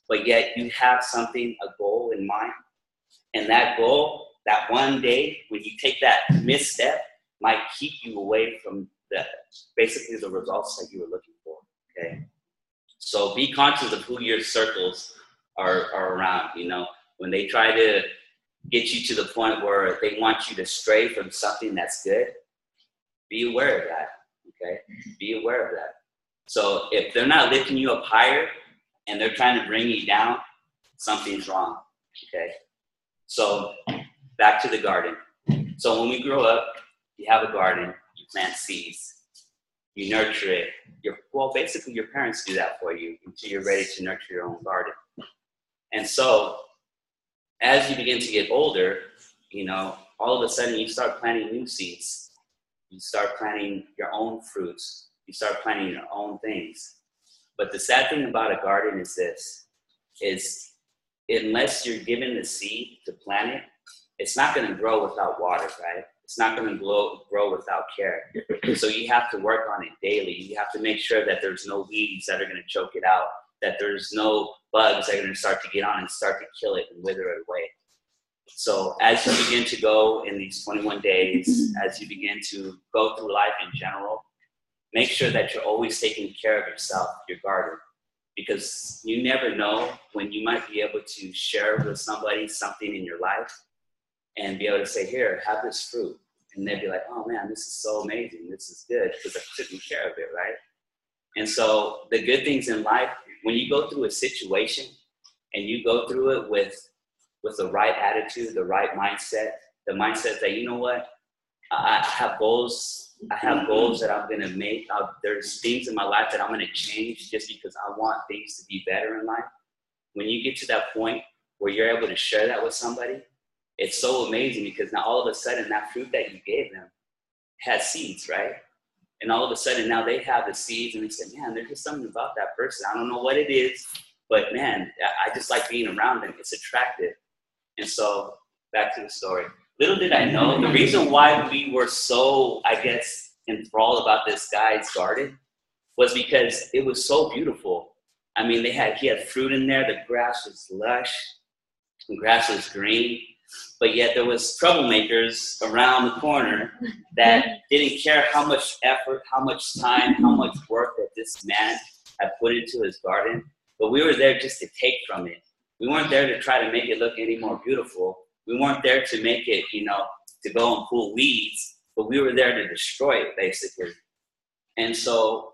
But yet you have something, a goal in mind. And that goal, that one day, when you take that misstep, might keep you away from basically the results that you were looking for, okay? So be conscious of who your circles are around, you know. When they try to get you to the point where they want you to stray from something that's good, be aware of that, okay? Be aware of that. So if they're not lifting you up higher and they're trying to bring you down, something's wrong, okay? So back to the garden. So when we grow up, you have a garden, you plant seeds, you nurture it. Well, basically your parents do that for you until you're ready to nurture your own garden. And so as you begin to get older, you know, all of a sudden you start planting new seeds. You start planting your own fruits. You start planting your own things. But the sad thing about a garden is this, is unless you're given the seed to plant it, it's not going to grow without water, right? It's not going to grow without care. So you have to work on it daily. You have to make sure that there's no weeds that are going to choke it out, that there's no bugs that are going to start to get on and start to kill it and wither it away. So as you begin to go in these 21 days, as you begin to go through life in general, make sure that you're always taking care of yourself, your garden, because you never know when you might be able to share with somebody something in your life and be able to say, here, have this fruit. And they'd be like, oh man, this is so amazing. This is good because I've taken care of it, right? And so the good things in life, when you go through a situation and you go through it with the right attitude, the right mindset, the mindset that, you know what, I have goals. I have goals that I'm going to make. There's things in my life that I'm going to change just because I want things to be better in life. When you get to that point where you're able to share that with somebody, it's so amazing because now all of a sudden that fruit that you gave them has seeds, right? And all of a sudden now they have the seeds and they say, man, there's just something about that person. I don't know what it is, but man, I just like being around them. It's attractive. And so back to the story. Little did I know, the reason why we were so, I guess, enthralled about this guy's garden was because it was so beautiful. I mean, he had fruit in there. The grass was lush. The grass was green. But yet there was troublemakers around the corner that didn't care how much effort, how much time, how much work that this man had put into his garden. But we were there just to take from it. We weren't there to try to make it look any more beautiful. We weren't there to make it, you know, to go and pull weeds, but we were there to destroy it, basically. And so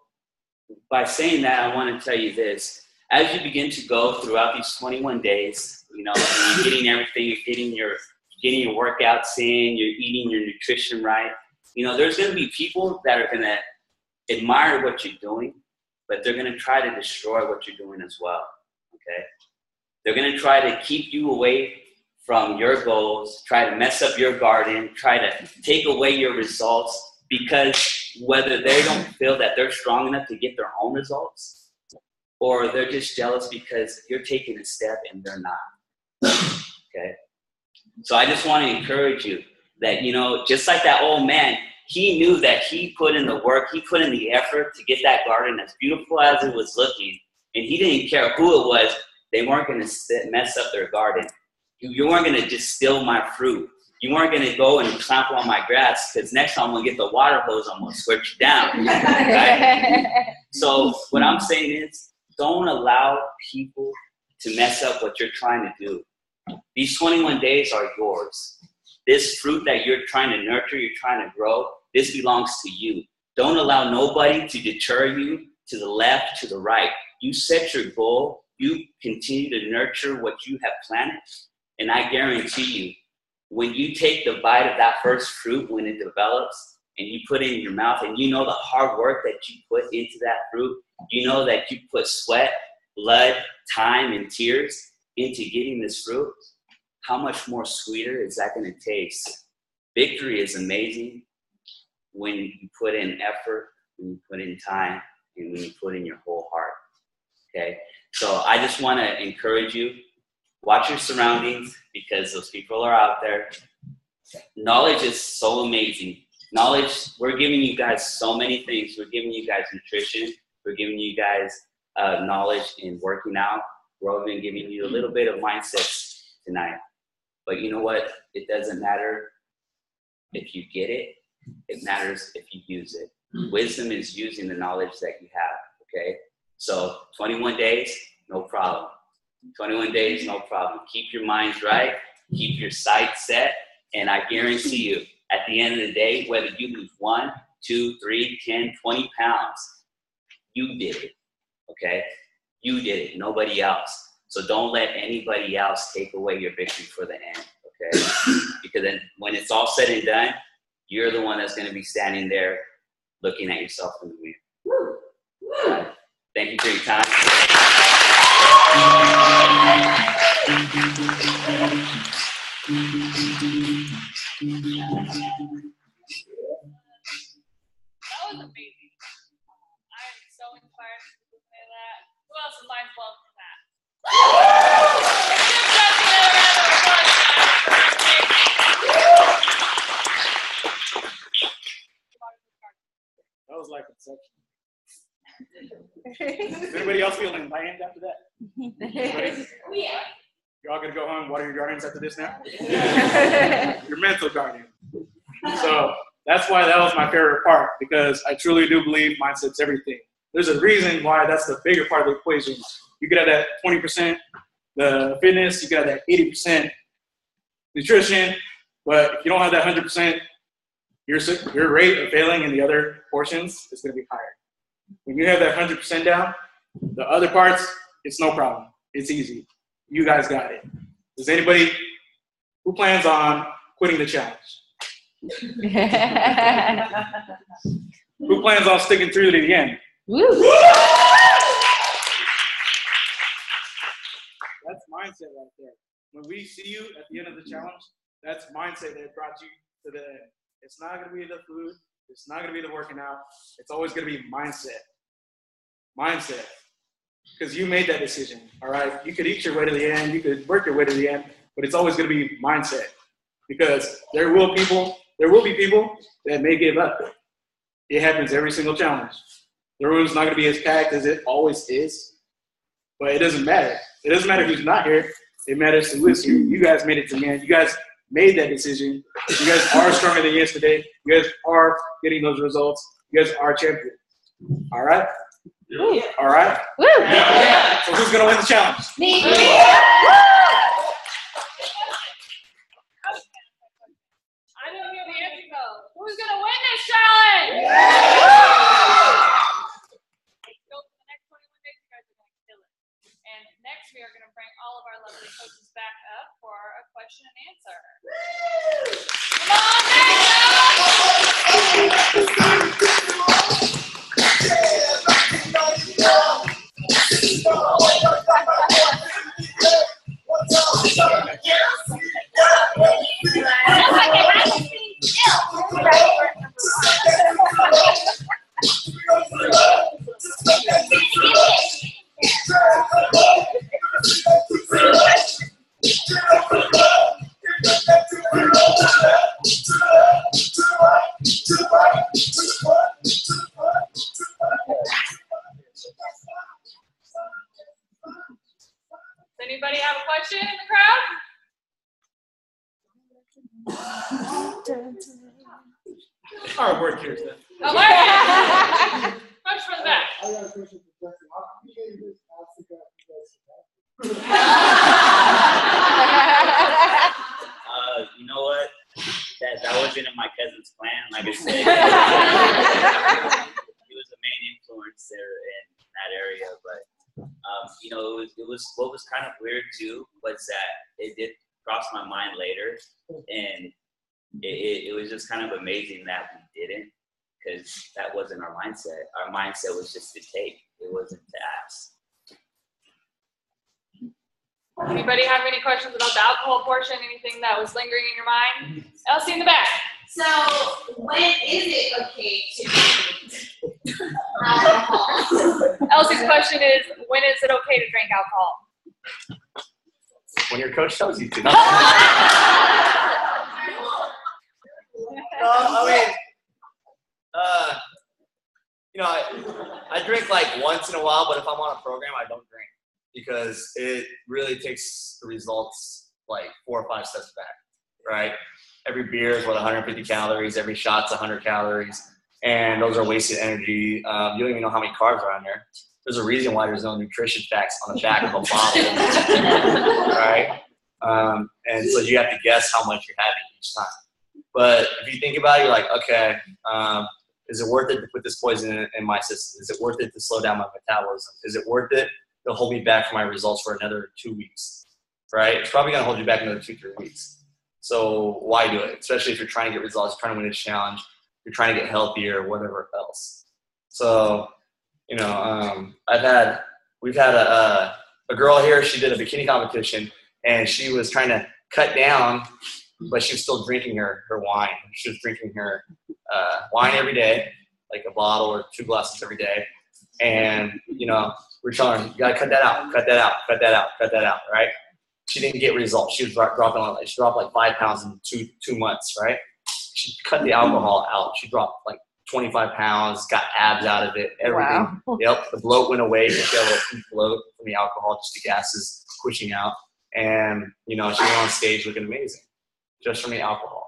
by saying that, I want to tell you this. As you begin to go throughout these 21 days, you know, you're getting everything, you're getting your workouts in, you're eating your nutrition right. You know, there's going to be people that are going to admire what you're doing, but they're going to try to destroy what you're doing as well, okay? They're going to try to keep you away from your goals, try to mess up your garden, try to take away your results, because whether they don't feel that they're strong enough to get their own results, or they're just jealous because you're taking a step and they're not, okay? So I just want to encourage you that, you know, just like that old man, he knew that he put in the work, he put in the effort to get that garden as beautiful as it was looking, and he didn't care who it was. They weren't going to mess up their garden. You weren't going to just steal my fruit. You weren't going to go and trample on my grass, because next time I'm going to get the water hose, I'm going to squirt you down. Right? So what I'm saying is, don't allow people to mess up what you're trying to do. These 21 days are yours. This fruit that you're trying to nurture, you're trying to grow, this belongs to you. Don't allow nobody to deter you to the left, to the right. You set your goal. You continue to nurture what you have planted. And I guarantee you, when you take the bite of that first fruit, when it develops, and you put it in your mouth, and you know the hard work that you put into that fruit, you know that you put sweat, blood, time, and tears into getting this fruit, how much more sweeter is that going to taste? Victory is amazing when you put in effort, when you put in time, and when you put in your whole heart. Okay? So I just want to encourage you, watch your surroundings because those people are out there. Knowledge is so amazing. Knowledge, we're giving you guys so many things. We're giving you guys nutrition. We're giving you guys knowledge in working out. We're even giving you a little bit of mindsets tonight. But you know what? It doesn't matter if you get it. It matters if you use it. Wisdom is using the knowledge that you have, okay? So 21 days, no problem. 21 days, no problem. Keep your minds right. Keep your sight set. And I guarantee you, at the end of the day, whether you lose 1, 2, 3, 10, 20 pounds, you did it, okay? You did it, nobody else. So don't let anybody else take away your victory for the end, okay? Because then when it's all said and done, you're the one that's going to be standing there looking at yourself in the mirror. Right. Thank you for your time. That was amazing. I am so inspired to say that. Who else is mind blown from that? That was like conception. Is anybody else feeling enlightened after that? Anybody? Yeah. You're all gonna go home and water your gardens after this now? Your mental garden. So that's why that was my favorite part, because I truly do believe mindset's everything. There's a reason why that's the bigger part of the equation. You get at that 20%, the fitness, you get at that 80% nutrition, but if you don't have that 100%, your rate of failing in the other portions is gonna be higher. When you have that 100% down, the other parts, it's no problem. It's easy. You guys got it. Does anybody who plans on quitting the challenge? Who plans on sticking through to the end? Woo. That's mindset right there. When we see you at the end of the challenge, that's mindset that brought you to the end. It's not going to be the food. It's not going to be the working out. It's always going to be mindset. Mindset. Because you made that decision, all right? You could eat your way to the end. You could work your way to the end. But it's always going to be mindset. Because there will be people that may give up. It happens every single challenge. The room's not going to be as packed as it always is. But it doesn't matter. It doesn't matter who's not here. It matters who is here. You guys made it to the end. You guys made that decision. You guys are stronger than yesterday. You guys are getting those results. You guys are champions. All right? Woo. All right? Woo. So who's going to win the challenge? Me. I didn't hear the answer though. Who's gonna win this challenge? Go for the next 21 days. You guys are gonna kill it. And next, we are gonna bring all of our lovely coaches back up for a question and answer. Come on, Does anybody have a question in the crowd? Hard work here, Steph. Oh, wait. Punch from the back. I got a question for Justin. How come you gave this Africa You know what? That wasn't in my cousin's plan. Like I said, he was the main influencer in that area. But you know, it was what was kind of weird too was that it did cross my mind later, and it was just kind of amazing that we didn't, because that wasn't our mindset. Our mindset was just to take. It wasn't to ask. Anybody have any questions about the alcohol portion? Anything that was lingering in your mind? Elsie in the back. So, when is it okay to drink alcohol? Elsie's question is, when is it okay to drink alcohol? When your coach tells you to. No, I drink like once in a while, but if I'm on a program, I don't drink because it really takes the results like 4 or 5 steps back, right? Every beer is 150 calories, every shot's 100 calories, and those are wasted energy. You don't even know how many carbs are on there. There's a reason why there's no nutrition facts on the back of a bottle, right? And so you have to guess how much you're having each time. But if you think about it, you're like, okay, is it worth it to put this poison in my system? Is it worth it to slow down my metabolism? Is it worth it to hold me back from my results for another 2 weeks, right? It's probably going to hold you back another 2-3 weeks. So why do it? Especially if you're trying to get results, trying to win a challenge, you're trying to get healthier, whatever else. So, we've had a girl here, she did a bikini competition, and she was trying to cut down, but she was still drinking her wine. She was drinking her wine every day, like a bottle or 2 glasses every day. And, we're telling her, you got to cut that out, right? She didn't get results. She was she dropped like 5 pounds in two months, right? She cut the alcohol out. She dropped like 25 pounds, got abs out of it, everything. Wow. Yep, the bloat went away. She had a little bloat from the alcohol, just the gases pushing out. And, she went on stage looking amazing just from the alcohol.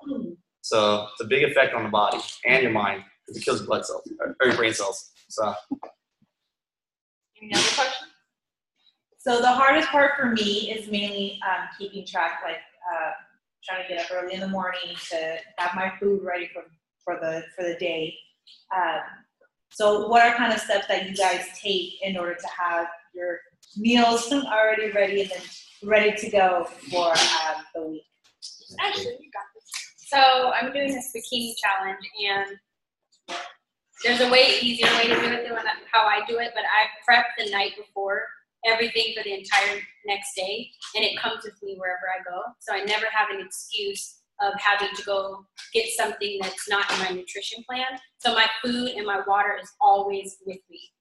So it's a big effect on the body and your mind because it kills blood cells or your brain cells. So. Any other questions? So the hardest part for me is mainly keeping track, like trying to get up early in the morning to have my food ready for the day. So what are kind of steps that you guys take in order to have your meals already ready and then ready to go for the week? Actually, you got this. So I'm doing this bikini challenge, and there's a easier way to do it than how I do it, but I prep the night before everything for the entire next day, and it comes with me wherever I go. So I never have an excuse of having to go get something that's not in my nutrition plan. So my food and my water is always with me.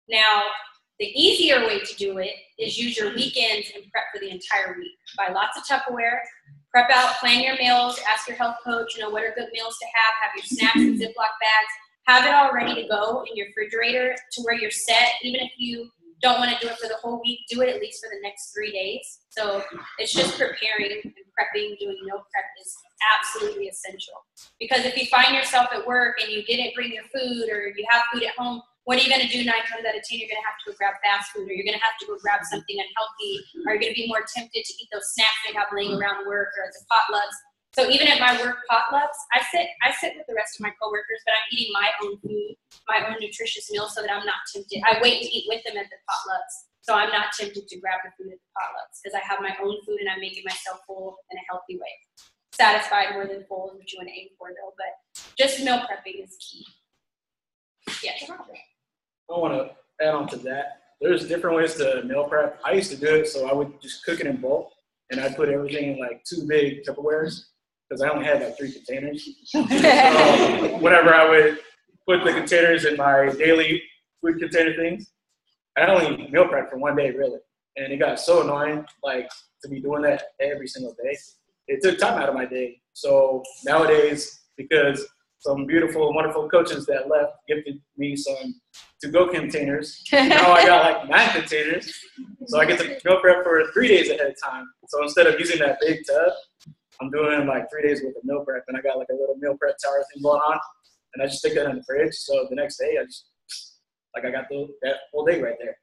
Now, the easier way to do it is use your weekends and prep for the entire week. Buy lots of Tupperware, prep out, plan your meals, ask your health coach, what are good meals to have your snacks in Ziploc bags, have it all ready to go in your refrigerator to where you're set. Even if you don't want to do it for the whole week, do it at least for the next 3 days. So it's just preparing and prepping, doing meal prep is absolutely essential. Because if you find yourself at work and you didn't bring your food or you have food at home, what are you going to do 9 times out of 10? You're going to have to go grab fast food, or you're going to have to go grab something unhealthy, or you're going to be more tempted to eat those snacks they have laying around work or at the potlucks. So even at my work potlucks, I sit with the rest of my coworkers, but I'm eating my own food, my own nutritious meal, so that I'm not tempted. I wait to eat with them at the potlucks, so I'm not tempted to grab the food at the potlucks because I have my own food and I'm making myself full in a healthy way. Satisfied more than full is what you want to aim for, though. But just meal prepping is key. Yes. I want to add on to that. There's different ways to meal prep. I used to do it, so I would just cook it in bulk, and I'd put everything in like 2 big Tupperwares because I only had like 3 containers. So whenever I would put the containers in my daily food container things, I only meal prep for 1 day really, and it got so annoying like to be doing that every single day. It took time out of my day. So nowadays, because some beautiful, wonderful coaches that left gifted me some to-go containers. Now I got like 9 containers, so I get to meal prep for 3 days ahead of time. So instead of using that big tub, I'm doing like 3 days worth of meal prep, and I got like a little meal prep tower thing going on, and I just stick that in the fridge. So the next day, I got that whole day right there,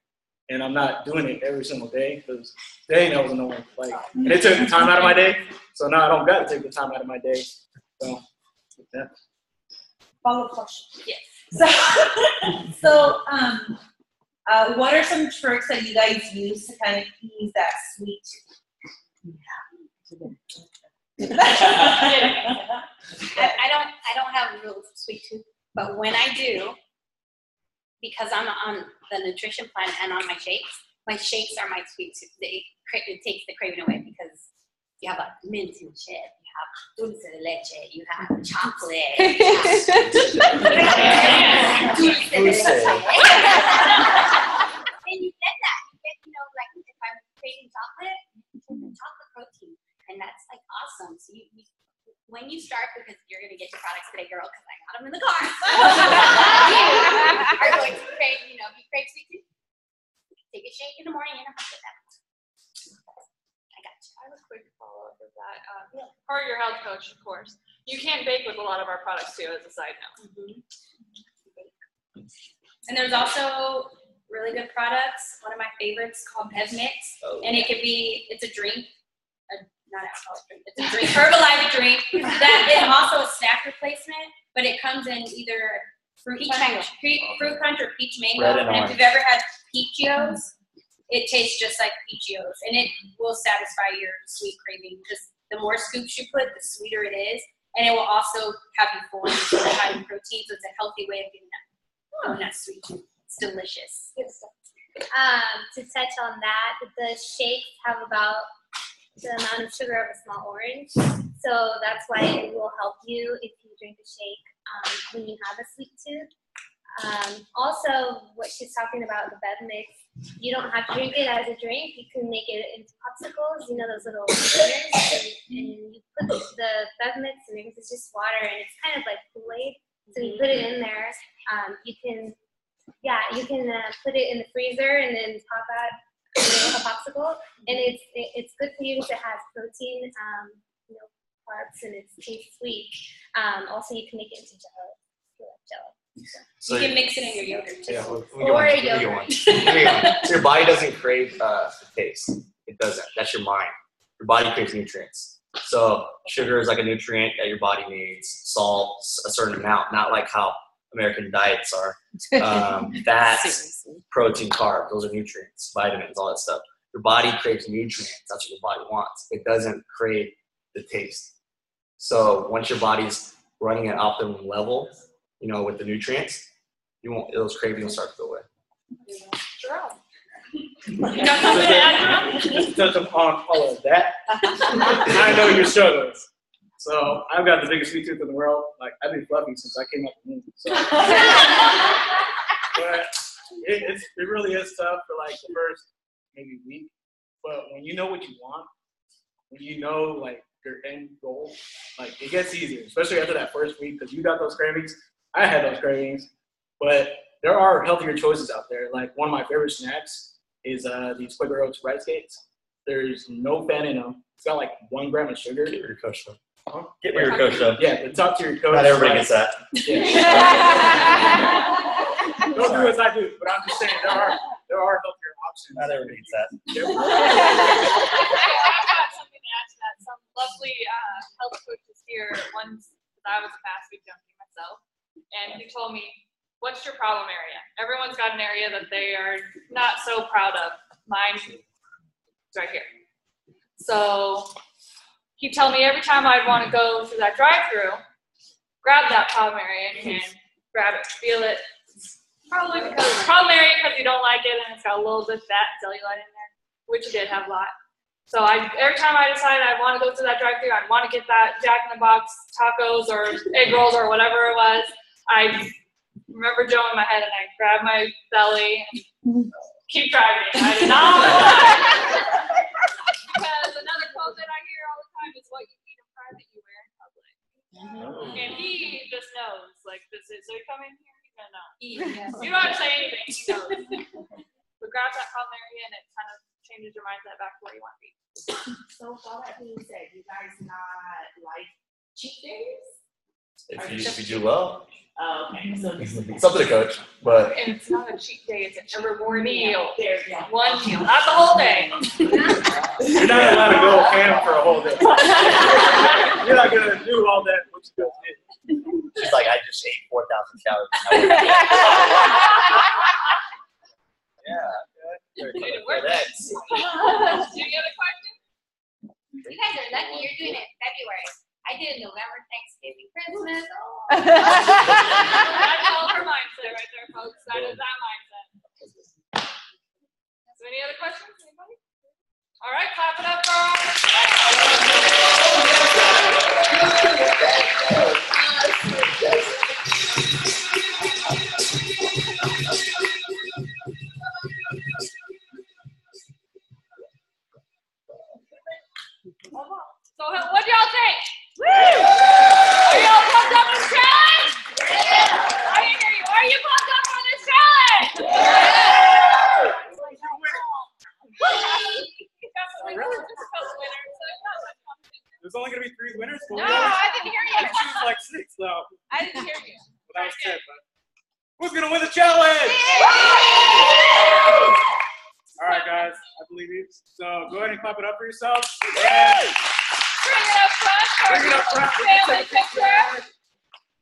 and I'm not doing it every single day because dang, that was annoying. And it took the time out of my day, so now I don't got to take the time out of my day. So yeah. Follow-up question. Yes. So what are some tricks that you guys use to kind of ease that sweet? I don't have a real sweet tooth, but when I do, because I'm on the nutrition plan and on my shakes, my shakes are my sweet tooth. It takes the craving away because you have like mint and shit. You have dulce de leche. You have chocolate. Dulce de leche. And you get that. You get, you know, like if I'm craving chocolate, chocolate protein, and that's like awesome. So you when you start, because you're gonna get your products today, girl, because I got them in the car. You are going to crave, you know, if you crave sweet tooth, take a shake in the morning and a bucket that. I got you. I have a quick follow-up with that. For your health coach, of course. You can bake with a lot of our products too, as a side note. And there's also really good products. One of my favorites called Bev Mix, and it could be, it's a drink, not alcoholic drink, it's a drink, Herbalife drink. That is also a snack replacement, but it comes in either fruit punch or peach mango. And if you've ever had Peachios, it tastes just like Peachios, and it will satisfy your sweet craving because the more scoops you put, the sweeter it is, and it will also have you full of high in protein, so it's a healthy way of getting that sweet. It's delicious. To touch on that, the shakes have about the amount of sugar of a small orange, so that's why it will help you if you drink a shake when you have a sweet tooth. Also, what she's talking about, the Bev Mix, you don't have to drink it as a drink. You can make it into popsicles, you know, those little containers, and you put the Bev Mix in it because it's just water, and it's kind of like Kool-Aid. So you put it in there. You can put it in the freezer and then pop out a popsicle, and it's good for you because it has protein, you know, carbs, and it tastes sweet. Also, you can make it into jello. If you like jello. So you can mix it in your yogurt too. Yeah, or yogurt. So your body doesn't crave the taste. It doesn't. That's your mind. Your body craves nutrients. So sugar is like a nutrient that your body needs. Salt, a certain amount, not like how American diets are. Fats, protein, carb, those are nutrients, vitamins, all that stuff. Your body craves nutrients. That's what your body wants. It doesn't crave the taste. So once your body's running at optimum level, you know, with the nutrients, those cravings will start to go away. Just to touch upon all of that, I know your struggles. So I've got the biggest sweet tooth in the world. Like, I've been fluffy since I came out the womb. So. But it really is tough for like the first maybe week. But when you know what you want, when you know like your end goal, like it gets easier, especially after that first week because you got those cravings. I had those cravings, but there are healthier choices out there. Like one of my favorite snacks is these Quaker Oats rice cakes. There's no fat in them. It's got like 1 gram of sugar. Get your coach though. Huh? Get your coach though. Yeah, the top tier coach. Not everybody gets that. Yeah. Don't do as I do, but I'm just saying there are healthier options. Not everybody gets that. I've got something to add to that. Some lovely health coaches here. Once, I was a fast food junkie myself, and he told me, "What's your problem area?" Everyone's got an area that they are not so proud of. Mine is right here. So he'd tell me every time I'd want to go through that drive-through, grab that problem area in your hand, grab it, feel it. Probably because it's problem area because you don't like it and it's got a little bit of fat and cellulite in there, which it did have a lot. So every time I decided I want to go through that drive-through, I'd want to get that Jack in the Box tacos or egg rolls or whatever it was. I remember Joe in my head and I grabbed my belly and keep driving. I did not want to die. Because another quote that I hear all the time is what you eat in private, you wear in public. And he just knows, like, this is, so you come in here, he's gonna know. You don't have to say anything, he knows. But grab that problem area and it kind of changes your mindset back to where you want to be. So with all that being said, you guys not like cheat days? If you do well. Oh, okay. So It's up to the coach, but And it's not a cheat day, it's a reward meal. there's that. One meal, not the whole day. You're not allowed to go ham for a whole day. You're not gonna do all that what you just did. she's like, I just ate 4,000 calories. Yeah. Way to work. That's Any other questions? You guys are lucky you're doing it in February. I did it in November, Thanksgiving, Christmas. That's all her mindset right there, folks. That is that mindset. So any other All right, clap it up for our So what do y'all think? Woo! Are y'all pumped up for this challenge? Yeah! I didn't hear you. Are you pumped up for this challenge? Yeah! There's only gonna be 3 winners. But No, I didn't hear you. We choose like 6 though. I didn't hear you. Well, that was 10, but who's gonna win the challenge? All right, guys, I believe you. So go ahead and clap it up for yourselves. And Bring it up front for bring it up front. family picture.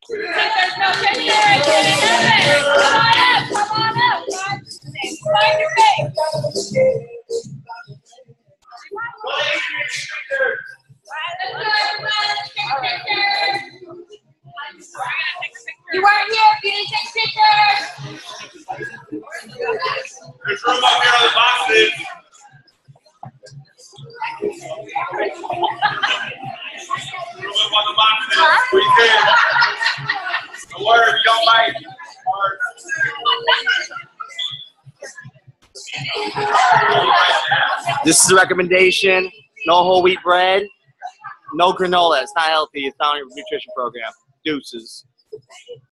Since there's no picture, I can't have it. Come on up, guys. Find your face. Go ahead, take your picture. You weren't here if you didn't take pictures. There's room up here on the boxes. Room up on the boxes. We can. Don't worry, we don't bite. This is a recommendation. No whole wheat bread. No granola. It's not healthy. It's not on your nutrition program. Deuces.